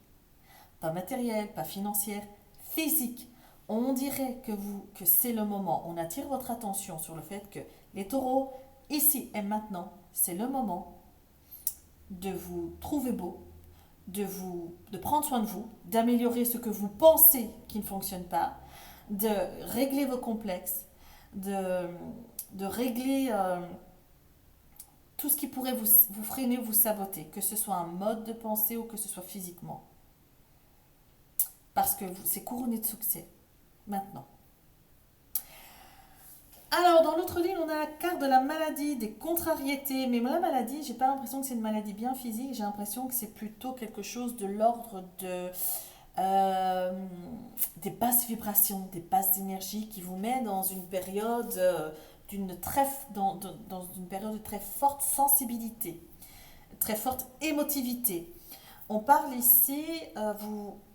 Pas matériel, pas financière, physique. On dirait que c'est le moment. On attire votre attention sur le fait que les taureaux, ici et maintenant, c'est le moment de vous trouver beau, de prendre soin de vous, d'améliorer ce que vous pensez qui ne fonctionne pas, de régler vos complexes, de, de régler tout ce qui pourrait vous freiner ou vous saboter, que ce soit un mode de pensée ou que ce soit physiquement. Parce que c'est couronné de succès, maintenant. Alors, dans l'autre ligne, on a la carte de la maladie, des contrariétés. Mais la maladie, j'ai pas l'impression que c'est une maladie bien physique, j'ai l'impression que c'est plutôt quelque chose de l'ordre euh, des basses vibrations, des basses énergies qui vous met dans une période dans une période de très forte sensibilité, très forte émotivité. On parle ici,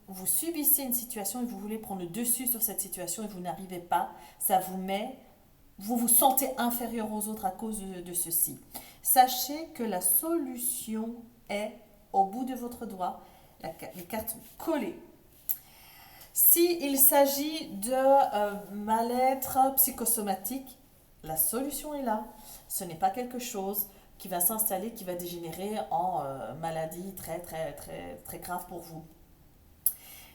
vous subissez une situation et vous voulez prendre le dessus sur cette situation et vous n'arrivez pas. Ça vous met, vous vous sentez inférieur aux autres à cause de ceci. Sachez que la solution est au bout de votre doigt. Les cartes sont collées. S'il s'agit de mal-être psychosomatique, la solution est là. Ce n'est pas quelque chose qui va s'installer, qui va dégénérer en maladie très, très, très, très grave pour vous.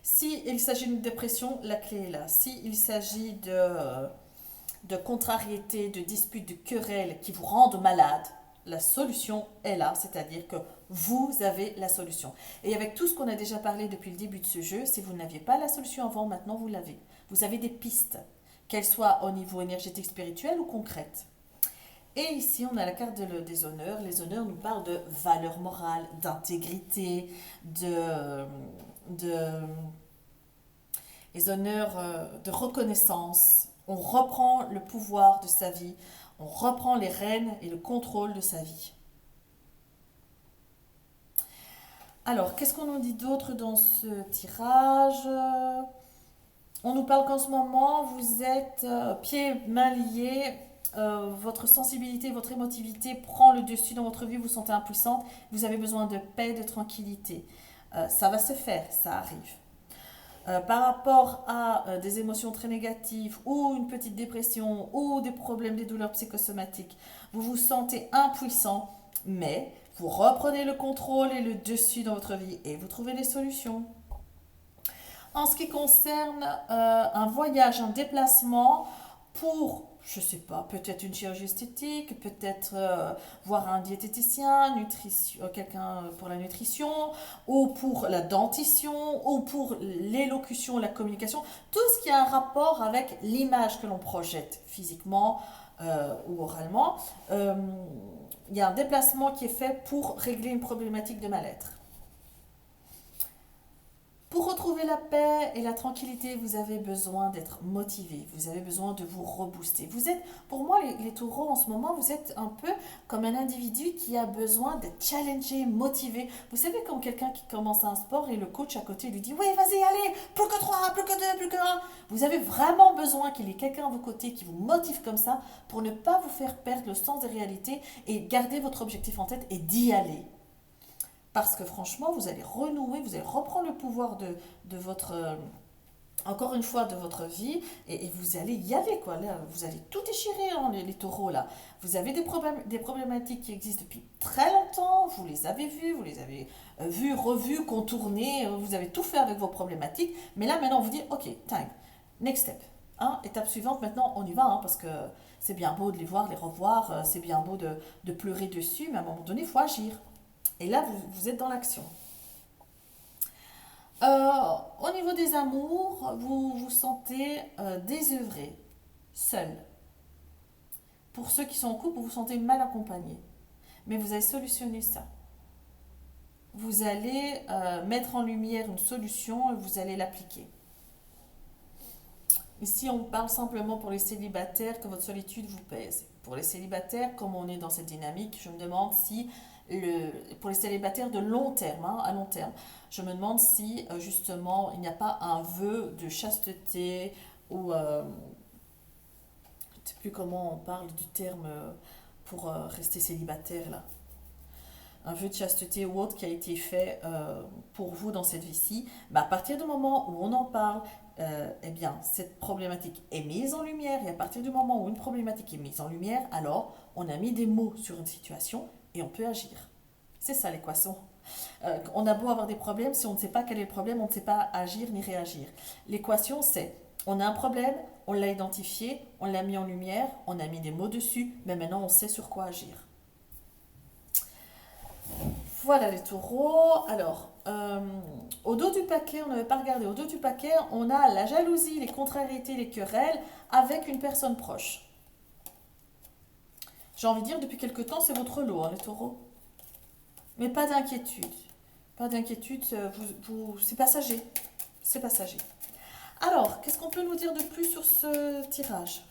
S'il s'agit d'une dépression, la clé est là. S'il s'agit de contrariétés, de disputes, de querelles qui vous rendent malade, la solution est là, c'est-à-dire que vous avez la solution. Et avec tout ce qu'on a déjà parlé depuis le début de ce jeu, si vous n'aviez pas la solution avant, maintenant vous l'avez. Vous avez des pistes, qu'elles soient au niveau énergétique, spirituel ou concrète. Et ici, on a la carte des honneurs. Les honneurs nous parlent de valeur morale, d'intégrité, de les honneurs de reconnaissance. On reprend le pouvoir de sa vie, on reprend les rênes et le contrôle de sa vie. Alors, qu'est-ce qu'on nous dit d'autre dans ce tirage? On nous parle qu'en ce moment, vous êtes pieds, mains liés, votre sensibilité, votre émotivité prend le dessus dans votre vie, vous vous sentez impuissante, vous avez besoin de paix, de tranquillité. Ça va se faire, ça arrive. Par rapport à des émotions très négatives ou une petite dépression ou des problèmes, des douleurs psychosomatiques, vous vous sentez impuissant, mais vous reprenez le contrôle et le dessus dans votre vie et vous trouvez des solutions. En ce qui concerne un voyage, un déplacement pour, je sais pas, peut-être une chirurgie esthétique, peut-être voir un diététicien, quelqu'un pour la nutrition, ou pour la dentition, ou pour l'élocution, la communication, tout ce qui a un rapport avec l'image que l'on projette physiquement ou oralement. Il y a un déplacement qui est fait pour régler une problématique de mal-être. Pour retrouver la paix et la tranquillité, vous avez besoin d'être motivé, vous avez besoin de vous rebooster. Vous êtes, pour moi, les taureaux en ce moment, vous êtes un peu comme un individu qui a besoin d'être challengé, motivé. Vous savez, comme quelqu'un qui commence un sport et le coach à côté lui dit oui, vas-y, allez, plus que 3, plus que 2, plus que 1. Vous avez vraiment besoin qu'il y ait quelqu'un à vos côtés qui vous motive comme ça pour ne pas vous faire perdre le sens des réalités et garder votre objectif en tête et d'y aller. Parce que franchement, vous allez renouer, vous allez reprendre le pouvoir de votre, encore une fois, de votre vie et vous allez y aller, quoi. Là, vous allez tout déchirer, hein, les taureaux, là. Vous avez des problématiques qui existent depuis très longtemps, vous les avez vues, vous les avez vues, revues, contournées, vous avez tout fait avec vos problématiques. Mais là, maintenant, on vous dit, ok, time, next step. Hein, étape suivante, maintenant, on y va, hein, parce que c'est bien beau de les voir, les revoir, c'est bien beau de pleurer dessus, mais à un moment donné, il faut agir. Et là, vous êtes dans l'action. Au niveau des amours, vous vous sentez désœuvré, seul. Pour ceux qui sont en couple, vous vous sentez mal accompagné. Mais vous allez solutionner ça. Vous allez mettre en lumière une solution et vous allez l'appliquer. Ici, on parle simplement pour les célibataires que votre solitude vous pèse. Pour les célibataires, comme on est dans cette dynamique, je me demande si pour les célibataires de long terme, hein, à long terme, je me demande si justement il n'y a pas un vœu de chasteté ou je ne sais plus comment on parle du terme pour rester célibataire là. un vœu de chasteté ou autre qui a été fait pour vous dans cette vie-ci, bah, à partir du moment où on en parle, eh bien, cette problématique est mise en lumière. Et à partir du moment où une problématique est mise en lumière, alors on a mis des mots sur une situation et on peut agir. C'est ça l'équation. On a beau avoir des problèmes, si on ne sait pas quel est le problème, on ne sait pas agir ni réagir. L'équation, c'est on a un problème, on l'a identifié, on l'a mis en lumière, on a mis des mots dessus, mais maintenant on sait sur quoi agir. Voilà les taureaux. Alors, au dos du paquet, on n'avait pas regardé, au dos du paquet, on a la jalousie, les contrariétés, les querelles avec une personne proche. J'ai envie de dire, depuis quelque temps, c'est votre lot, hein, les taureaux. Mais pas d'inquiétude. Pas d'inquiétude, c'est passager. C'est passager. Alors, qu'est-ce qu'on peut nous dire de plus sur ce tirage?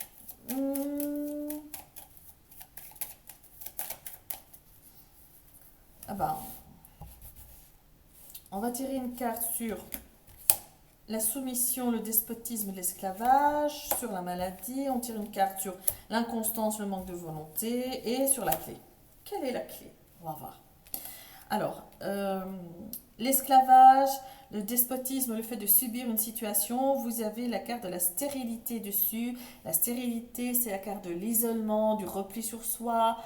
Ah ben, on va tirer une carte sur la soumission, le despotisme, l'esclavage, sur la maladie. On tire une carte sur l'inconstance, le manque de volonté et sur la clé. Quelle est la clé? On va voir. Alors, l'esclavage, le despotisme, le fait de subir une situation, vous avez la carte de la stérilité dessus. La stérilité, c'est la carte de l'isolement, du repli sur soi.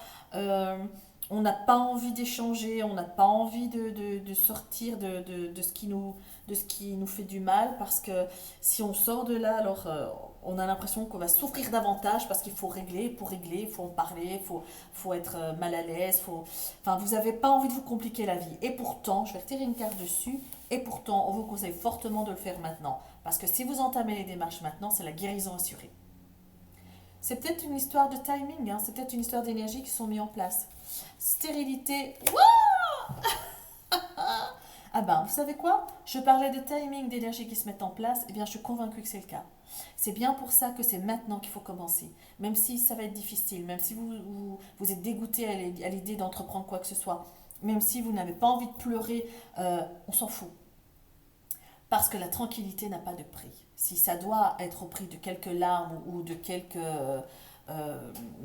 On n'a pas envie d'échanger, on n'a pas envie de sortir de ce qui nous fait du mal, parce que si on sort de là, alors on a l'impression qu'on va souffrir davantage parce qu'il faut régler, pour régler, il faut en parler, faut être mal à l'aise, enfin, vous n'avez pas envie de vous compliquer la vie. Et pourtant, je vais retirer une carte dessus, et pourtant, on vous conseille fortement de le faire maintenant. Parce que si vous entamez les démarches maintenant, c'est la guérison assurée. C'est peut-être une histoire de timing, hein, c'est peut-être une histoire d'énergie qui sont mis en place. Stérilité. Ah ben, vous savez quoi? Je parlais de timing, d'énergie qui se mettent en place. Eh bien, je suis convaincue que c'est le cas. C'est bien pour ça que c'est maintenant qu'il faut commencer. Même si ça va être difficile, même si vous êtes dégoûté à l'idée d'entreprendre quoi que ce soit, même si vous n'avez pas envie de pleurer, on s'en fout. Parce que la tranquillité n'a pas de prix. Si ça doit être au prix de quelques larmes ou de quelques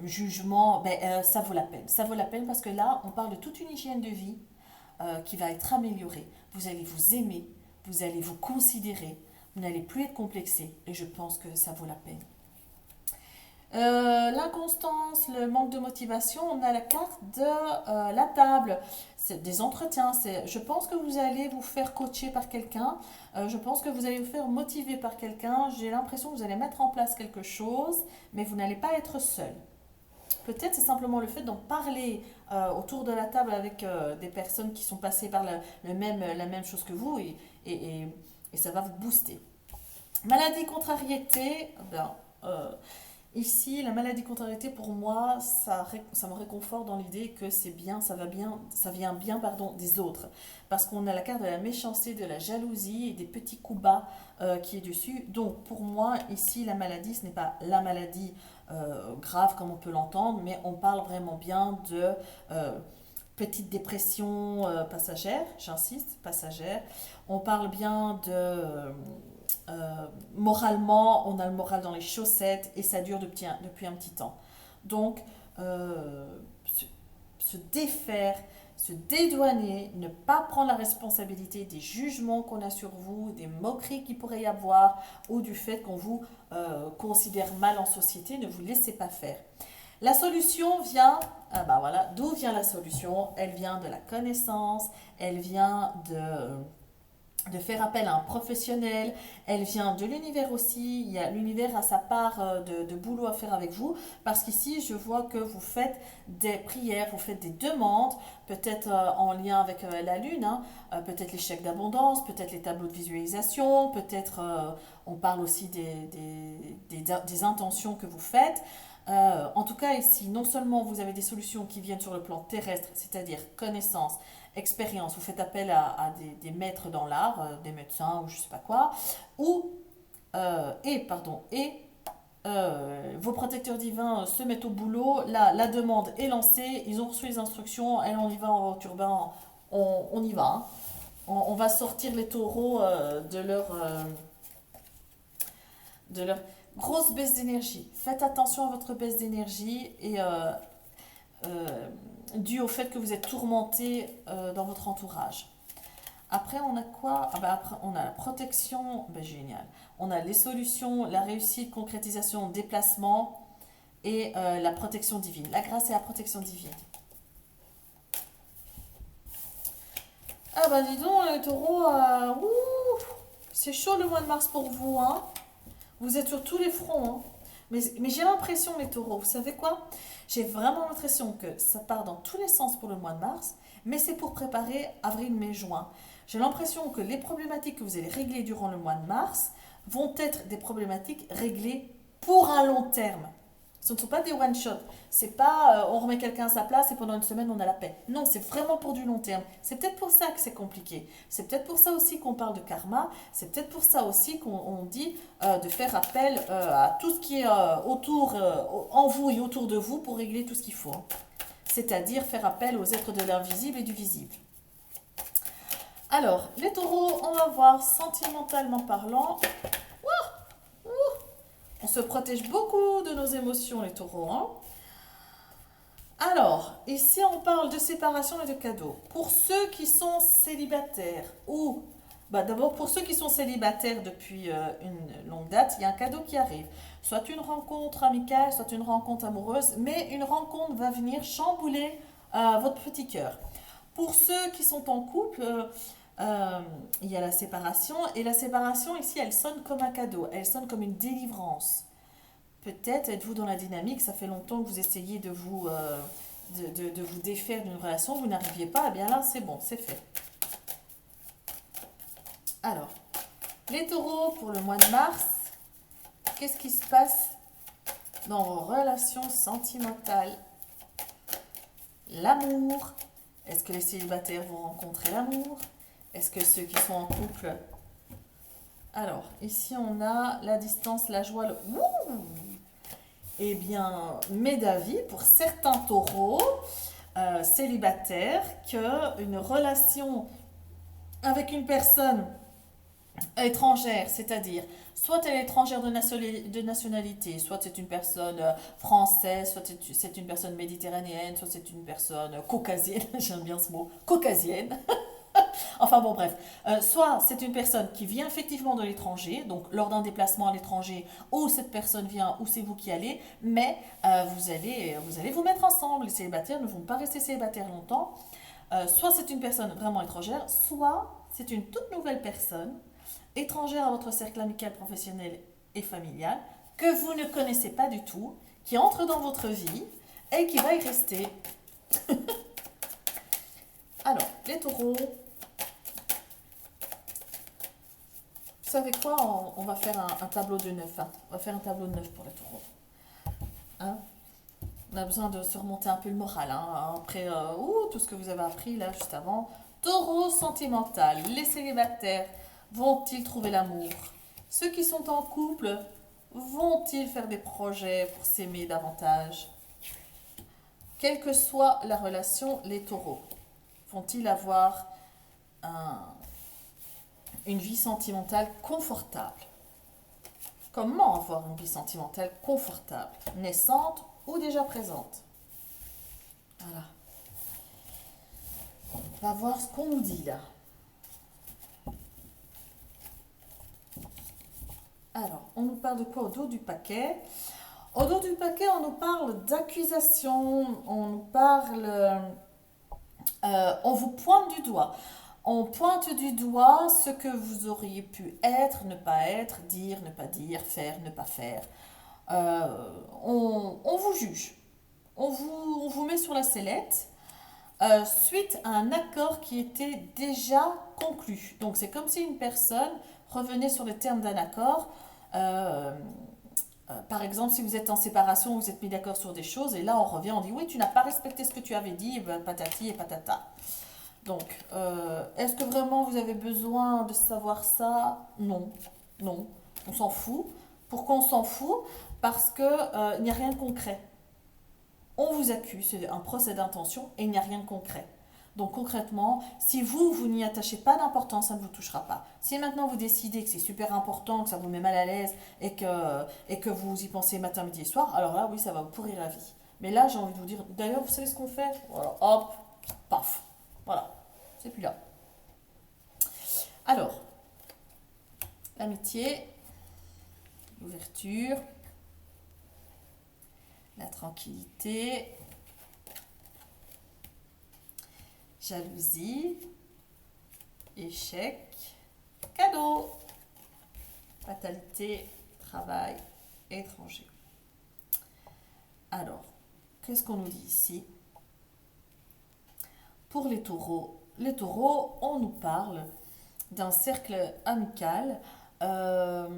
jugements, ben, ça vaut la peine. Ça vaut la peine parce que là, on parle de toute une hygiène de vie qui va être améliorée. Vous allez vous aimer, vous allez vous considérer, vous n'allez plus être complexé et je pense que ça vaut la peine. L'inconstance, le manque de motivation, on a la carte de la table. C'est des entretiens. Je pense que vous allez vous faire coacher par quelqu'un. Je pense que vous allez vous faire motiver par quelqu'un. J'ai l'impression que vous allez mettre en place quelque chose, mais vous n'allez pas être seul. Peut-être c'est simplement le fait d'en parler autour de la table avec des personnes qui sont passées par la même chose que vous et ça va vous booster. Maladie, contrariété, ben, ici, la maladie contrariété, pour moi, ça me réconforte dans l'idée que c'est bien, ça vient bien, pardon, des autres. Parce qu'on a la carte de la méchanceté, de la jalousie et des petits coups bas qui est dessus. Donc, pour moi, ici, la maladie, ce n'est pas la maladie grave comme on peut l'entendre, mais on parle vraiment bien de petite dépression passagère, j'insiste, passagère. On parle bien de moralement, on a le moral dans les chaussettes et ça dure depuis un petit temps. Donc, se, se défaire, se dédouaner, ne pas prendre la responsabilité des jugements qu'on a sur vous, des moqueries qu'il pourrait y avoir ou du fait qu'on vous considère mal en société, ne vous laissez pas faire. La solution vient, ah bah voilà, d'où vient la solution? Elle vient de la connaissance, elle vient de faire appel à un professionnel, elle vient de l'univers aussi, l'univers a sa part de boulot à faire avec vous, parce qu'ici je vois que vous faites des prières, vous faites des demandes, peut-être en lien avec la lune, hein, peut-être les chèques d'abondance, peut-être les tableaux de visualisation, peut-être on parle aussi des intentions que vous faites. En tout cas ici, non seulement vous avez des solutions qui viennent sur le plan terrestre, c'est-à-dire connaissance, expérience, vous faites appel à des maîtres dans l'art, des médecins ou je sais pas quoi, ou, vos protecteurs divins se mettent au boulot, la demande est lancée, ils ont reçu les instructions, elle on y va en turbin, on y va. Hein. On va sortir les taureaux de leur grosse baisse d'énergie. Faites attention à votre baisse d'énergie et dû au fait que vous êtes tourmenté dans votre entourage. Après, on a quoi? Ah ben après, on a la protection, ben génial. On a les solutions, la réussite, concrétisation, déplacement et la protection divine. La grâce et la protection divine. Ah bah dis donc, les taureaux, c'est chaud le mois de mars pour vous, hein. Vous êtes sur tous les fronts, hein. Mais j'ai l'impression, les taureaux, vous savez quoi? J'ai vraiment l'impression que ça part dans tous les sens pour le mois de mars, mais c'est pour préparer avril, mai, juin. J'ai l'impression que les problématiques que vous allez régler durant le mois de mars vont être des problématiques réglées pour un long terme. Ce ne sont pas des one-shot. C'est pas on remet quelqu'un à sa place et pendant une semaine on a la paix. Non, c'est vraiment pour du long terme. C'est peut-être pour ça que c'est compliqué. C'est peut-être pour ça aussi qu'on parle de karma. C'est peut-être pour ça aussi qu'on dit de faire appel à tout ce qui est autour, en vous et autour de vous pour régler tout ce qu'il faut, hein. C'est-à-dire faire appel aux êtres de l'invisible et du visible. Alors, les taureaux, on va voir sentimentalement parlant. On se protège beaucoup de nos émotions, les taureaux, hein. Alors, ici on parle de séparation et de cadeaux. Pour ceux qui sont célibataires ou, d'abord pour ceux qui sont célibataires depuis une longue date, il y a un cadeau qui arrive. Soit une rencontre amicale, soit une rencontre amoureuse, mais une rencontre va venir chambouler votre petit cœur. Pour ceux qui sont en couple, il y a la séparation, et la séparation ici, elle sonne comme un cadeau, elle sonne comme une délivrance. Peut-être êtes-vous dans la dynamique, ça fait longtemps que vous essayez de vous défaire d'une relation, vous n'arriviez pas, et bien là c'est bon, c'est fait. Alors, les taureaux pour le mois de mars, qu'est-ce qui se passe dans vos relations sentimentales? L'amour, est-ce que les célibataires vont rencontrer l'amour? Est-ce que ceux qui sont en couple... Alors, ici on a la distance, la joie, le... Eh bien, mes d'avis, pour certains taureaux célibataires, qu'une relation avec une personne étrangère, c'est-à-dire soit elle est étrangère de nationalité, soit c'est une personne française, soit c'est une personne méditerranéenne, soit c'est une personne caucasienne, j'aime bien ce mot, caucasienne. Enfin bon, bref. Soit c'est une personne qui vient effectivement de l'étranger, donc lors d'un déplacement à l'étranger, ou cette personne vient, ou c'est vous qui allez, mais vous allez vous mettre ensemble. Les célibataires ne vont pas rester célibataires longtemps. Soit c'est une personne vraiment étrangère, soit c'est une toute nouvelle personne, étrangère à votre cercle amical, professionnel et familial, que vous ne connaissez pas du tout, qui entre dans votre vie et qui va y rester. Alors, les taureaux, vous savez quoi? On va faire un tableau de 9, hein. On va faire un tableau de 9 pour les taureaux. Hein? On a besoin de se remonter un peu le moral, hein, après tout ce que vous avez appris là juste avant. Taureau sentimental, les célibataires vont-ils trouver l'amour? Ceux qui sont en couple vont-ils faire des projets pour s'aimer davantage? Quelle que soit la relation, les taureaux vont-ils avoir une vie sentimentale confortable? Comment avoir une vie sentimentale confortable? Naissante ou déjà présente? Voilà. On va voir ce qu'on nous dit là. Alors, on nous parle de quoi au dos du paquet? Au dos du paquet, on nous parle d'accusation, on nous parle... on vous pointe du doigt. On pointe du doigt ce que vous auriez pu être, ne pas être, dire, ne pas dire, faire, ne pas faire. On vous juge. On vous met sur la sellette suite à un accord qui était déjà conclu. Donc c'est comme si une personne revenait sur les termes d'un accord. Par exemple, si vous êtes en séparation, vous êtes mis d'accord sur des choses, et là on revient, on dit oui, tu n'as pas respecté ce que tu avais dit, et ben, patati et patata. Donc, est-ce que vraiment vous avez besoin de savoir ça? Non, non, on s'en fout. Pourquoi on s'en fout? Parce que il n'y a rien de concret. On vous accuse, c'est un procès d'intention, et il n'y a rien de concret. Donc concrètement, si vous n'y attachez pas d'importance, ça ne vous touchera pas. Si maintenant vous décidez que c'est super important, que ça vous met mal à l'aise et que vous y pensez matin, midi et soir, alors là, oui, ça va vous pourrir la vie. Mais là, j'ai envie de vous dire, d'ailleurs, vous savez ce qu'on fait? Voilà, hop, paf, voilà, c'est plus là. Alors, l'amitié, l'ouverture, la tranquillité, jalousie, échec, cadeau, fatalité, travail, étranger. Alors, qu'est-ce qu'on nous dit ici? Pour les taureaux, on nous parle d'un cercle amical. Euh,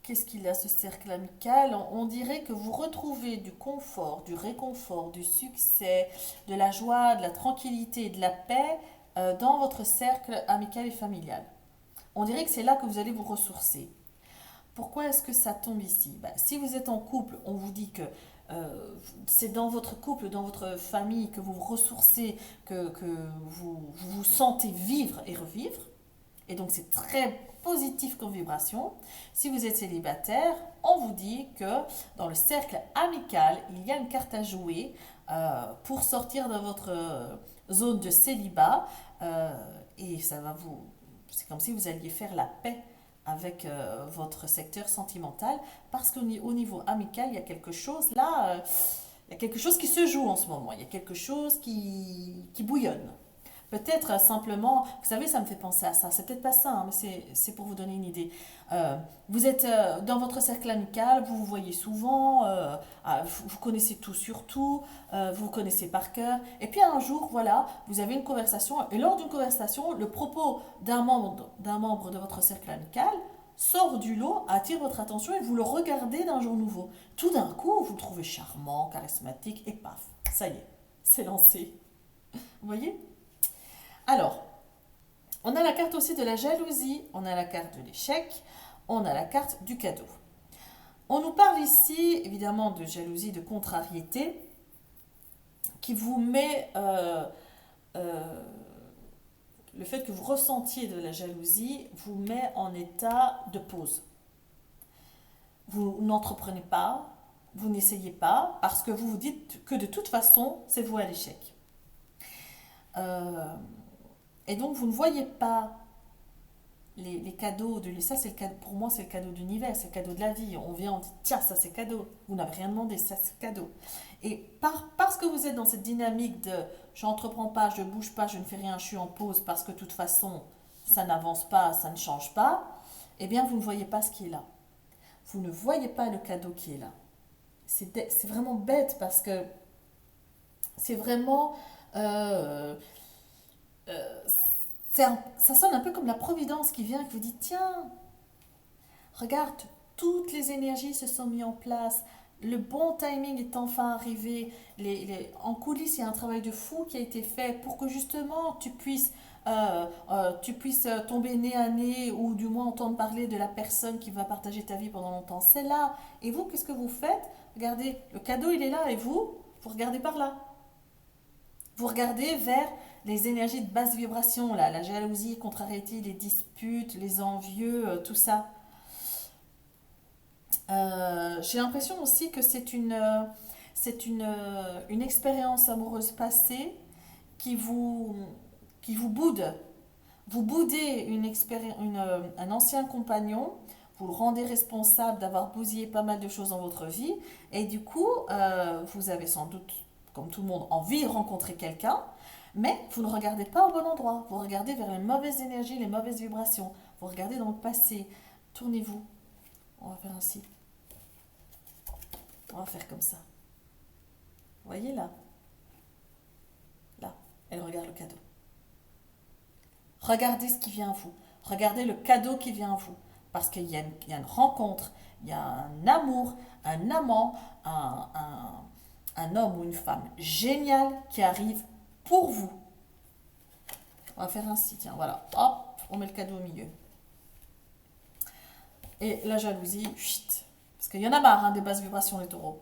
Qu'est-ce qu'il a ce cercle amical? On dirait que vous retrouvez du confort, du réconfort, du succès, de la joie, de la tranquillité et de la paix dans votre cercle amical et familial. On dirait que c'est là que vous allez vous ressourcer. Pourquoi est-ce que ça tombe ici? Ben, si vous êtes en couple, on vous dit que c'est dans votre couple, dans votre famille que vous vous ressourcez, que vous vous sentez vivre et revivre. Et donc c'est très positif comme vibration. Si vous êtes célibataire, on vous dit que dans le cercle amical, il y a une carte à jouer pour sortir de votre zone de célibat. Et ça va vous... C'est comme si vous alliez faire la paix avec votre secteur sentimental, parce qu'au niveau amical, il y a quelque chose là, il y a quelque chose qui se joue en ce moment, il y a quelque chose qui bouillonne. Peut-être simplement, vous savez, ça me fait penser à ça. C'est peut-être pas ça, hein, mais c'est pour vous donner une idée. Vous êtes dans votre cercle amical, vous vous voyez souvent, vous connaissez tout sur tout, vous vous connaissez par cœur. Et puis un jour, voilà, vous avez une conversation, et lors d'une conversation, le propos d'un membre de votre cercle amical sort du lot, attire votre attention et vous le regardez d'un jour nouveau. Tout d'un coup, vous le trouvez charmant, charismatique, et paf, ça y est, c'est lancé. Vous voyez? Alors, on a la carte aussi de la jalousie, on a la carte de l'échec, on a la carte du cadeau. On nous parle ici, évidemment, de jalousie, de contrariété, qui vous met le fait que vous ressentiez de la jalousie vous met en état de pause. Vous n'entreprenez pas, vous n'essayez pas, parce que vous vous dites que de toute façon, c'est vous à l'échec. Et donc, vous ne voyez pas les cadeaux de ça, c'est le cadeau, pour moi, c'est le cadeau d'univers, c'est le cadeau de la vie. On vient, on dit, tiens, ça c'est cadeau. Vous n'avez rien demandé, ça c'est cadeau. Et parce que vous êtes dans cette dynamique de je n'entreprends pas, je ne bouge pas, je ne fais rien, je suis en pause parce que de toute façon, ça n'avance pas, ça ne change pas, eh bien, vous ne voyez pas ce qui est là. Vous ne voyez pas le cadeau qui est là. C'est vraiment bête parce que c'est vraiment. euh, euh, ça sonne un peu comme la providence qui vient et qui vous dit tiens, regarde, toutes les énergies se sont mises en place, le bon timing est enfin arrivé, en coulisses il y a un travail de fou qui a été fait pour que justement tu puisses tomber nez à nez ou du moins entendre parler de la personne qui va partager ta vie pendant longtemps. C'est là. Et vous, qu'est-ce que vous faites? Regardez, le cadeau il est là et vous regardez par là. Vous regardez vers les énergies de basse vibration, là, la jalousie, contrariété, les disputes, les envieux, tout ça. J'ai l'impression aussi que c'est une expérience amoureuse passée qui vous, qui vous boude. Vous boudez un ancien compagnon, vous le rendez responsable d'avoir bousillé pas mal de choses dans votre vie, et du coup, vous avez sans doute, comme tout le monde, envie de rencontrer quelqu'un, mais vous ne regardez pas au bon endroit. Vous regardez vers les mauvaises énergies, les mauvaises vibrations. Vous regardez dans le passé. Tournez-vous. On va faire ainsi. On va faire comme ça. Vous voyez là? Là. Elle regarde le cadeau. Regardez ce qui vient à vous. Regardez le cadeau qui vient à vous. Parce qu'il y a une rencontre, il y a un amour, un amant, un homme ou une femme génial qui arrive pour vous. On va faire ainsi, tiens, voilà. Hop, on met le cadeau au milieu. Et la jalousie, chut, parce qu'il y en a marre hein, des basses vibrations, les taureaux.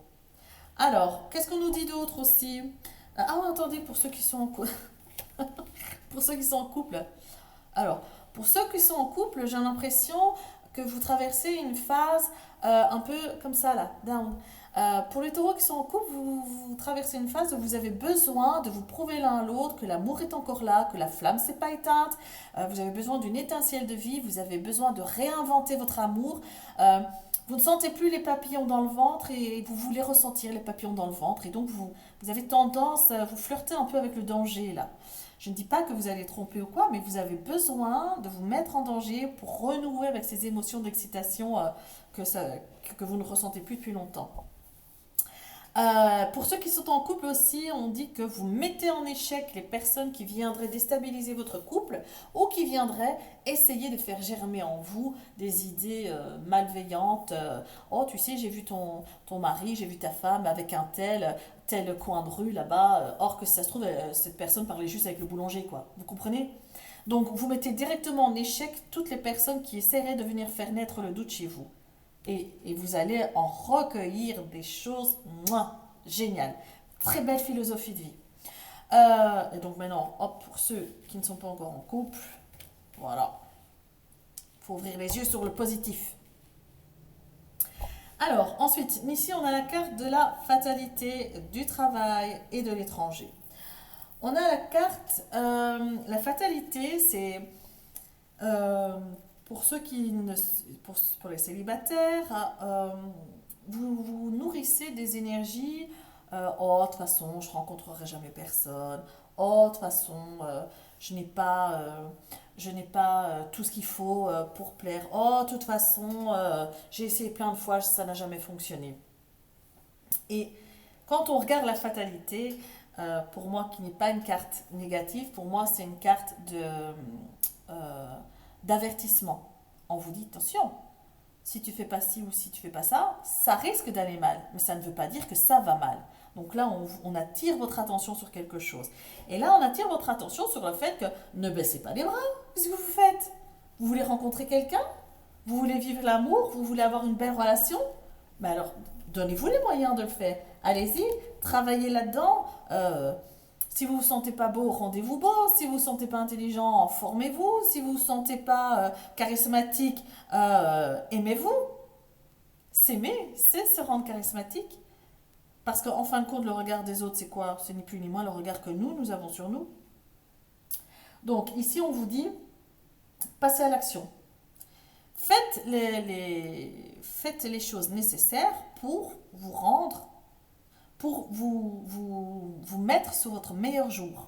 Alors, qu'est-ce qu'on nous dit d'autre aussi? Ah, attendez, pour ceux qui sont en couple. Pour ceux qui sont en couple. Alors, pour ceux qui sont en couple, j'ai l'impression que vous traversez une phase un peu comme ça là, down. Pour les taureaux qui sont en couple, vous traversez une phase où vous avez besoin de vous prouver l'un à l'autre que l'amour est encore là, que la flamme s'est pas éteinte. Vous avez besoin d'une étincelle de vie, vous avez besoin de réinventer votre amour. Euh, vous ne sentez plus les papillons dans le ventre et vous voulez ressentir les papillons dans le ventre. Et donc vous avez tendance, vous flirtez un peu avec le danger là. Je ne dis pas que vous allez tromper ou quoi, mais vous avez besoin de vous mettre en danger pour renouer avec ces émotions d'excitation que, que vous ne ressentez plus depuis longtemps. Pour ceux qui sont en couple aussi, on dit que vous mettez en échec les personnes qui viendraient déstabiliser votre couple ou qui viendraient essayer de faire germer en vous des idées malveillantes. Oh, tu sais, j'ai vu ton mari, j'ai vu ta femme avec un tel coin de rue là-bas. Or que si ça se trouve, cette personne parlait juste avec le boulanger, quoi. Vous comprenez? Donc, vous mettez directement en échec toutes les personnes qui essaieraient de venir faire naître le doute chez vous. Et vous allez en recueillir des choses géniales. Très belle philosophie de vie. Et donc maintenant, hop, pour ceux qui ne sont pas encore en couple, voilà. Il faut ouvrir les yeux sur le positif. Alors, ensuite, ici, on a la carte de la fatalité, du travail et de l'étranger. On a la carte, la fatalité, c'est euh, pour ceux qui ne, pour les célibataires, vous nourrissez des énergies. Oh, de toute façon, je rencontrerai jamais personne. Oh, de toute façon, je n'ai pas, je n'ai pas tout ce qu'il faut pour plaire. Oh, de toute façon, j'ai essayé plein de fois, ça n'a jamais fonctionné. Et quand on regarde la fatalité, pour moi, qui n'est pas une carte négative, pour moi, c'est une carte euh, d'avertissement. On vous dit, attention, si tu fais pas ci ou si tu fais pas ça, ça risque d'aller mal. Mais ça ne veut pas dire que ça va mal. Donc là, on attire votre attention sur quelque chose. Et là, on attire votre attention sur le fait que ne baissez pas les bras. Qu'est-ce que vous faites? Vous voulez rencontrer quelqu'un? Vous voulez vivre l'amour? Vous voulez avoir une belle relation? Mais alors, donnez-vous les moyens de le faire. Allez-y, travaillez là-dedans. Si vous ne vous sentez pas beau, rendez-vous beau. Si vous ne vous sentez pas intelligent, formez-vous. Si vous ne vous sentez pas charismatique, aimez-vous. S'aimer, c'est se rendre charismatique. Parce qu'en fin de compte, le regard des autres, c'est quoi? Ce n'est plus ni moins le regard que nous avons sur nous. Donc ici, on vous dit, passez à l'action. Faites les choses nécessaires pour vous rendre, pour vous mettre sur votre meilleur jour.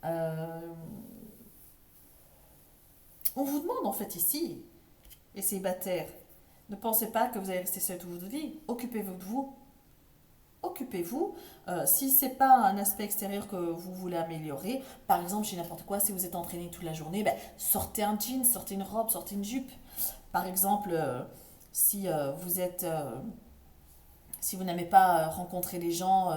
Euh, on vous demande en fait ici, les célibataires, ne pensez pas que vous allez rester seul toute votre vie. Occupez-vous de vous. Occupez-vous. Si c'est pas un aspect extérieur que vous voulez améliorer, par exemple, chez n'importe quoi, si vous êtes entraîné toute la journée, ben, sortez un jean, sortez une robe, sortez une jupe. Par exemple, si vous êtes si vous n'aimez pas rencontrer les gens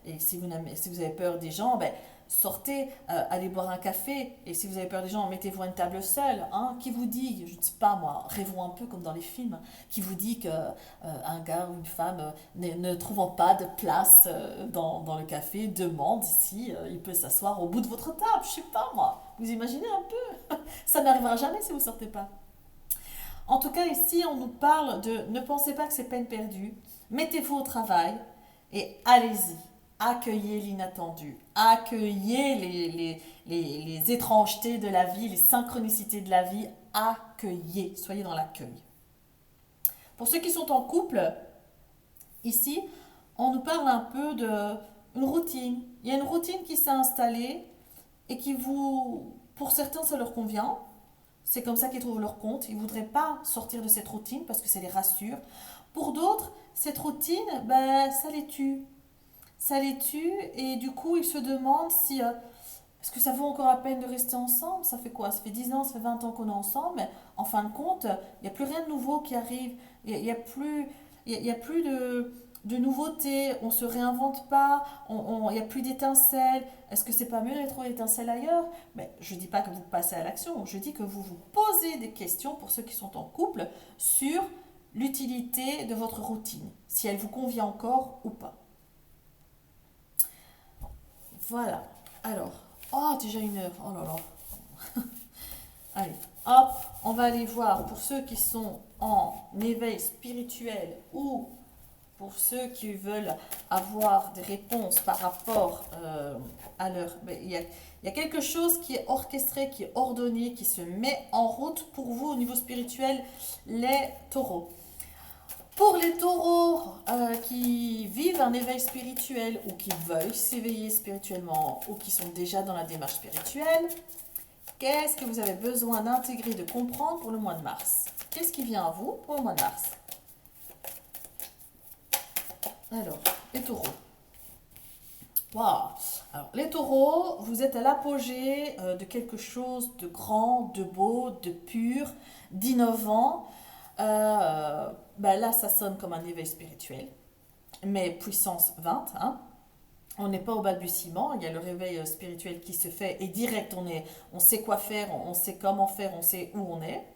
et si vous avez peur des gens, ben, sortez, allez boire un café. Et si vous avez peur des gens, mettez-vous à une table seule. Hein, qui vous dit, je ne sais pas moi, rêvons un peu comme dans les films, qui vous dit qu'un gars ou une femme ne trouvant pas de place dans le café demande si il peut s'asseoir au bout de votre table. Je sais pas moi. Vous imaginez un peu? Ça n'arrivera jamais si vous ne sortez pas. En tout cas, ici, on nous parle de ne pensez pas que c'est peine perdue. Mettez-vous au travail et allez-y. Accueillez l'inattendu. Accueillez les étrangetés de la vie, les synchronicités de la vie. Accueillez. Soyez dans l'accueil. Pour ceux qui sont en couple, ici, on nous parle un peu d'une routine. Il y a une routine qui s'est installée et qui vous, pour certains, ça leur convient. C'est comme ça qu'ils trouvent leur compte. Ils ne voudraient pas sortir de cette routine parce que ça les rassure. Pour d'autres, cette routine, ben, ça les tue. Ça les tue et du coup, ils se demandent si est-ce que ça vaut encore la peine de rester ensemble? Ça fait quoi? Ça fait 10 ans, ça fait 20 ans qu'on est ensemble. Mais en fin de compte, il n'y a plus rien de nouveau qui arrive. Il n'y a plus, il y a plus de nouveautés. On ne se réinvente pas. Il n'y a plus d'étincelles. Est-ce que c'est pas mieux de trouver l'étincelle ailleurs? Mais je ne dis pas que vous passez à l'action. Je dis que vous vous posez des questions pour ceux qui sont en couple sur l'utilité de votre routine. Si elle vous convient encore ou pas. Voilà. Alors, oh, déjà 1 heure. Oh là là. Allez, hop, on va va aller voir pour ceux qui sont en éveil spirituel ou pour ceux qui veulent avoir des réponses par rapport à leur... il y a quelque chose qui est orchestré, qui est ordonné, qui se met en route pour vous au niveau spirituel, les taureaux. Pour les taureaux qui vivent un éveil spirituel ou qui veulent s'éveiller spirituellement ou qui sont déjà dans la démarche spirituelle, qu'est-ce que vous avez besoin d'intégrer, de comprendre pour le mois de mars? Qu'est-ce qui vient à vous pour le mois de mars? Alors, les taureaux. Waouh! Alors, les taureaux, vous êtes à l'apogée de quelque chose de grand, de beau, de pur, d'innovant. Là, ça sonne comme un éveil spirituel, mais puissance 20, hein. On n'est pas au balbutiement, il y a le réveil spirituel qui se fait et direct, on sait quoi faire, on sait comment faire, on sait où on est.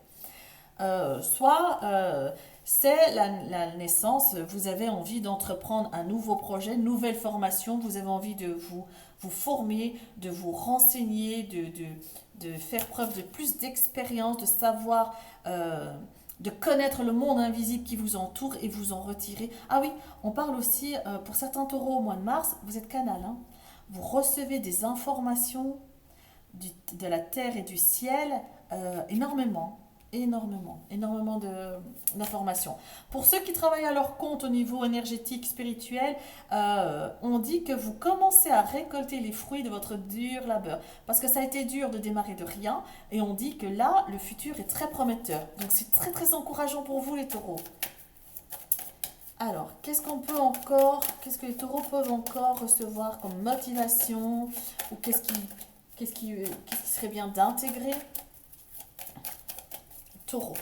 C'est la naissance, vous avez envie d'entreprendre un nouveau projet, une nouvelle formation, vous avez envie de vous former, de vous renseigner, de faire preuve de plus d'expérience, de savoir, de connaître le monde invisible qui vous entoure et vous en retirer. Ah oui, on parle aussi, pour certains taureaux au mois de mars, vous êtes canal, hein. Vous recevez des informations de la terre et du ciel, énormément. Énormément d'informations. Pour ceux qui travaillent à leur compte au niveau énergétique, spirituel, on dit que vous commencez à récolter les fruits de votre dur labeur. Parce que ça a été dur de démarrer de rien, et on dit que là, le futur est très prometteur. Donc c'est très très encourageant pour vous les taureaux. Alors, qu'est-ce que les taureaux peuvent encore recevoir comme motivation, ou qu'est-ce qui serait bien d'intégrer? Taureau.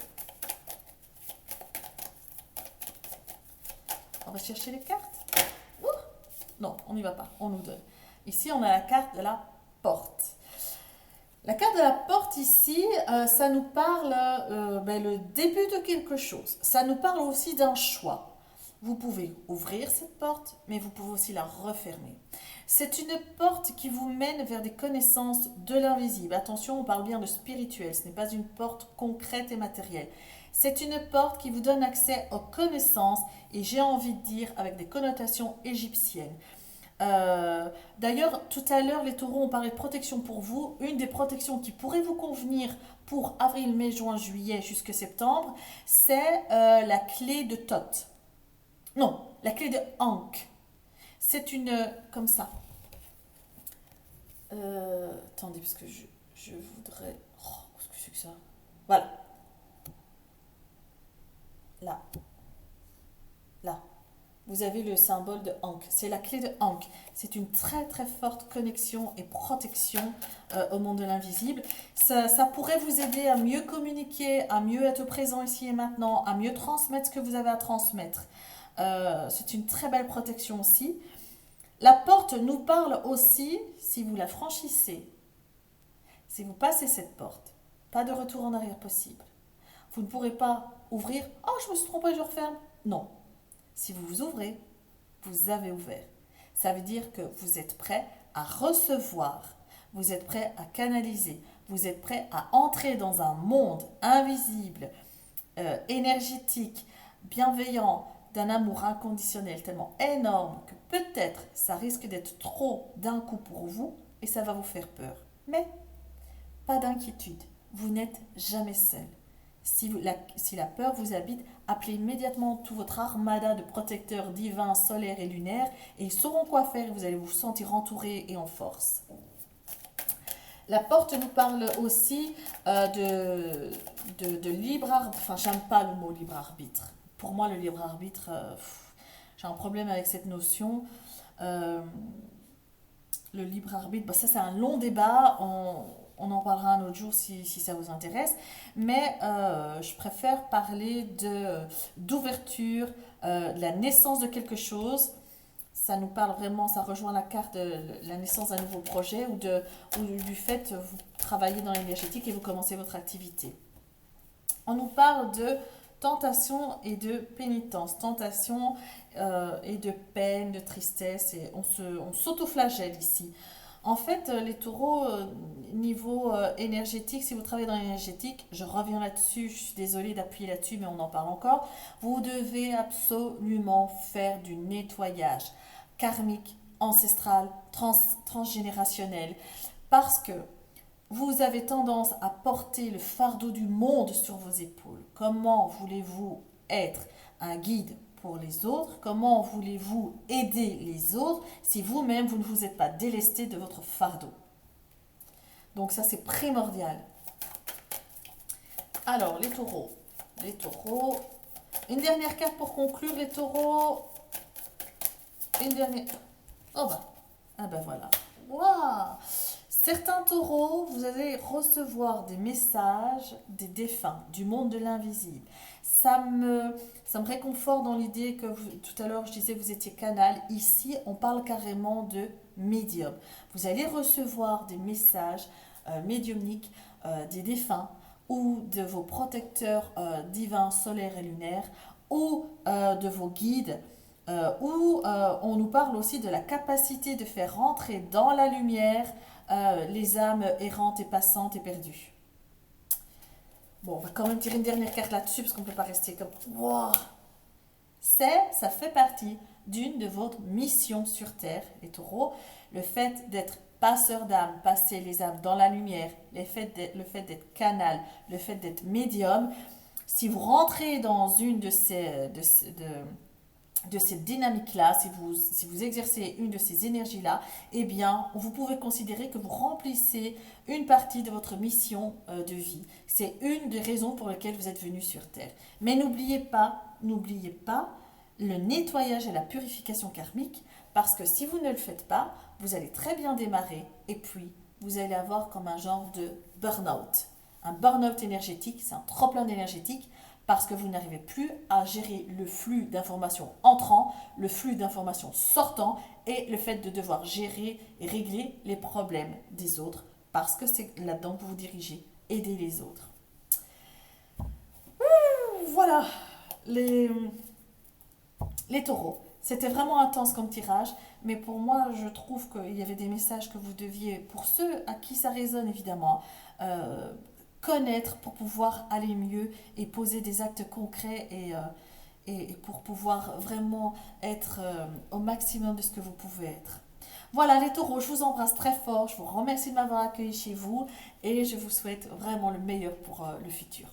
On va chercher les cartes. Ouh, non, on n'y va pas. On nous donne. Ici, on a la carte de la porte. La carte de la porte ici, ça nous parle le début de quelque chose. Ça nous parle aussi d'un choix. Vous pouvez ouvrir cette porte, mais vous pouvez aussi la refermer. C'est une porte qui vous mène vers des connaissances de l'invisible. Attention, on parle bien de spirituel, ce n'est pas une porte concrète et matérielle. C'est une porte qui vous donne accès aux connaissances et j'ai envie de dire avec des connotations égyptiennes. D'ailleurs, tout à l'heure, les taureaux ont parlé de protection pour vous. Une des protections qui pourrait vous convenir pour avril, mai, juin, juillet jusqu'à septembre, c'est la clé de Thoth. Non, la clé de Ankh. C'est une... comme ça. Attendez, parce que je voudrais... Oh, qu'est-ce que c'est que ça? Voilà. Là. Là. Vous avez le symbole de Ankh. C'est la clé de Ankh. C'est une très très forte connexion et protection au monde de l'invisible. Ça pourrait vous aider à mieux communiquer, à mieux être présent ici et maintenant, à mieux transmettre ce que vous avez à transmettre. C'est une très belle protection aussi. La porte nous parle aussi, si vous la franchissez, si vous passez cette porte, pas de retour en arrière possible. Vous ne pourrez pas ouvrir, oh je me suis trompée, je referme. Non. Si vous vous ouvrez, vous avez ouvert. Ça veut dire que vous êtes prêt à recevoir, vous êtes prêt à canaliser, vous êtes prêt à entrer dans un monde invisible, énergétique, bienveillant, d'un amour inconditionnel tellement énorme que peut-être ça risque d'être trop d'un coup pour vous et ça va vous faire peur. Mais pas d'inquiétude, vous n'êtes jamais seul. Si la peur vous habite, appelez immédiatement tout votre armada de protecteurs divins, solaires et lunaires et ils sauront quoi faire et vous allez vous sentir entouré et en force. La porte nous parle aussi de libre arbitre. Enfin, j'aime pas le mot libre arbitre. Pour moi, le libre arbitre, j'ai un problème avec cette notion. Le libre arbitre, ça c'est un long débat. On en parlera un autre jour si ça vous intéresse. Mais je préfère parler d'ouverture, de la naissance de quelque chose. Ça nous parle vraiment, ça rejoint la carte de la naissance d'un nouveau projet ou du fait que vous travaillez dans l'énergétique et vous commencez votre activité. On nous parle de tentation et de pénitence, tentation et de peine, de tristesse, et on s'autoflagelle ici. En fait, les taureaux, niveau énergétique, si vous travaillez dans l'énergétique, je reviens là-dessus, je suis désolée d'appuyer là-dessus, mais on en parle encore, vous devez absolument faire du nettoyage karmique, ancestral, transgénérationnel, parce que vous avez tendance à porter le fardeau du monde sur vos épaules. Comment voulez-vous être un guide pour les autres? Comment voulez-vous aider les autres si vous-même, vous ne vous êtes pas délesté de votre fardeau? Donc ça, c'est primordial. Alors, les taureaux. Les taureaux. Une dernière carte pour conclure, les taureaux. Une dernière. Oh bah. Ah bah voilà. Waouh! Certains taureaux, vous allez recevoir des messages des défunts, du monde de l'invisible. Ça me réconforte dans l'idée que tout à l'heure je disais vous étiez canal. Ici, on parle carrément de médium. Vous allez recevoir des messages médiumniques des défunts ou de vos protecteurs divins, solaires et lunaires ou de vos guides. Où on nous parle aussi de la capacité de faire rentrer dans la lumière les âmes errantes et passantes et perdues. Bon, on va quand même tirer une dernière carte là-dessus parce qu'on ne peut pas rester comme wow. Ça fait partie d'une de vos missions sur Terre, les taureaux. Le fait d'être passeur d'âme, passer les âmes dans la lumière, le fait d'être canal, le fait d'être médium. Si vous rentrez dans une de cette dynamique-là, si vous exercez une de ces énergies-là, eh bien, vous pouvez considérer que vous remplissez une partie de votre mission de vie. C'est une des raisons pour lesquelles vous êtes venu sur Terre. Mais n'oubliez pas le nettoyage et la purification karmique, parce que si vous ne le faites pas, vous allez très bien démarrer, et puis vous allez avoir comme un genre de burn-out. Un burn-out énergétique, c'est un trop-plein énergétique, parce que vous n'arrivez plus à gérer le flux d'informations entrant, le flux d'informations sortant et le fait de devoir gérer et régler les problèmes des autres parce que c'est là-dedans que vous vous dirigez, aider les autres. Voilà les taureaux. C'était vraiment intense comme tirage, mais pour moi, je trouve qu'il y avait des messages que vous deviez, pour ceux à qui ça résonne évidemment, connaître pour pouvoir aller mieux et poser des actes concrets et pour pouvoir vraiment être au maximum de ce que vous pouvez être. Voilà les taureaux, je vous embrasse très fort, je vous remercie de m'avoir accueilli chez vous et je vous souhaite vraiment le meilleur pour le futur.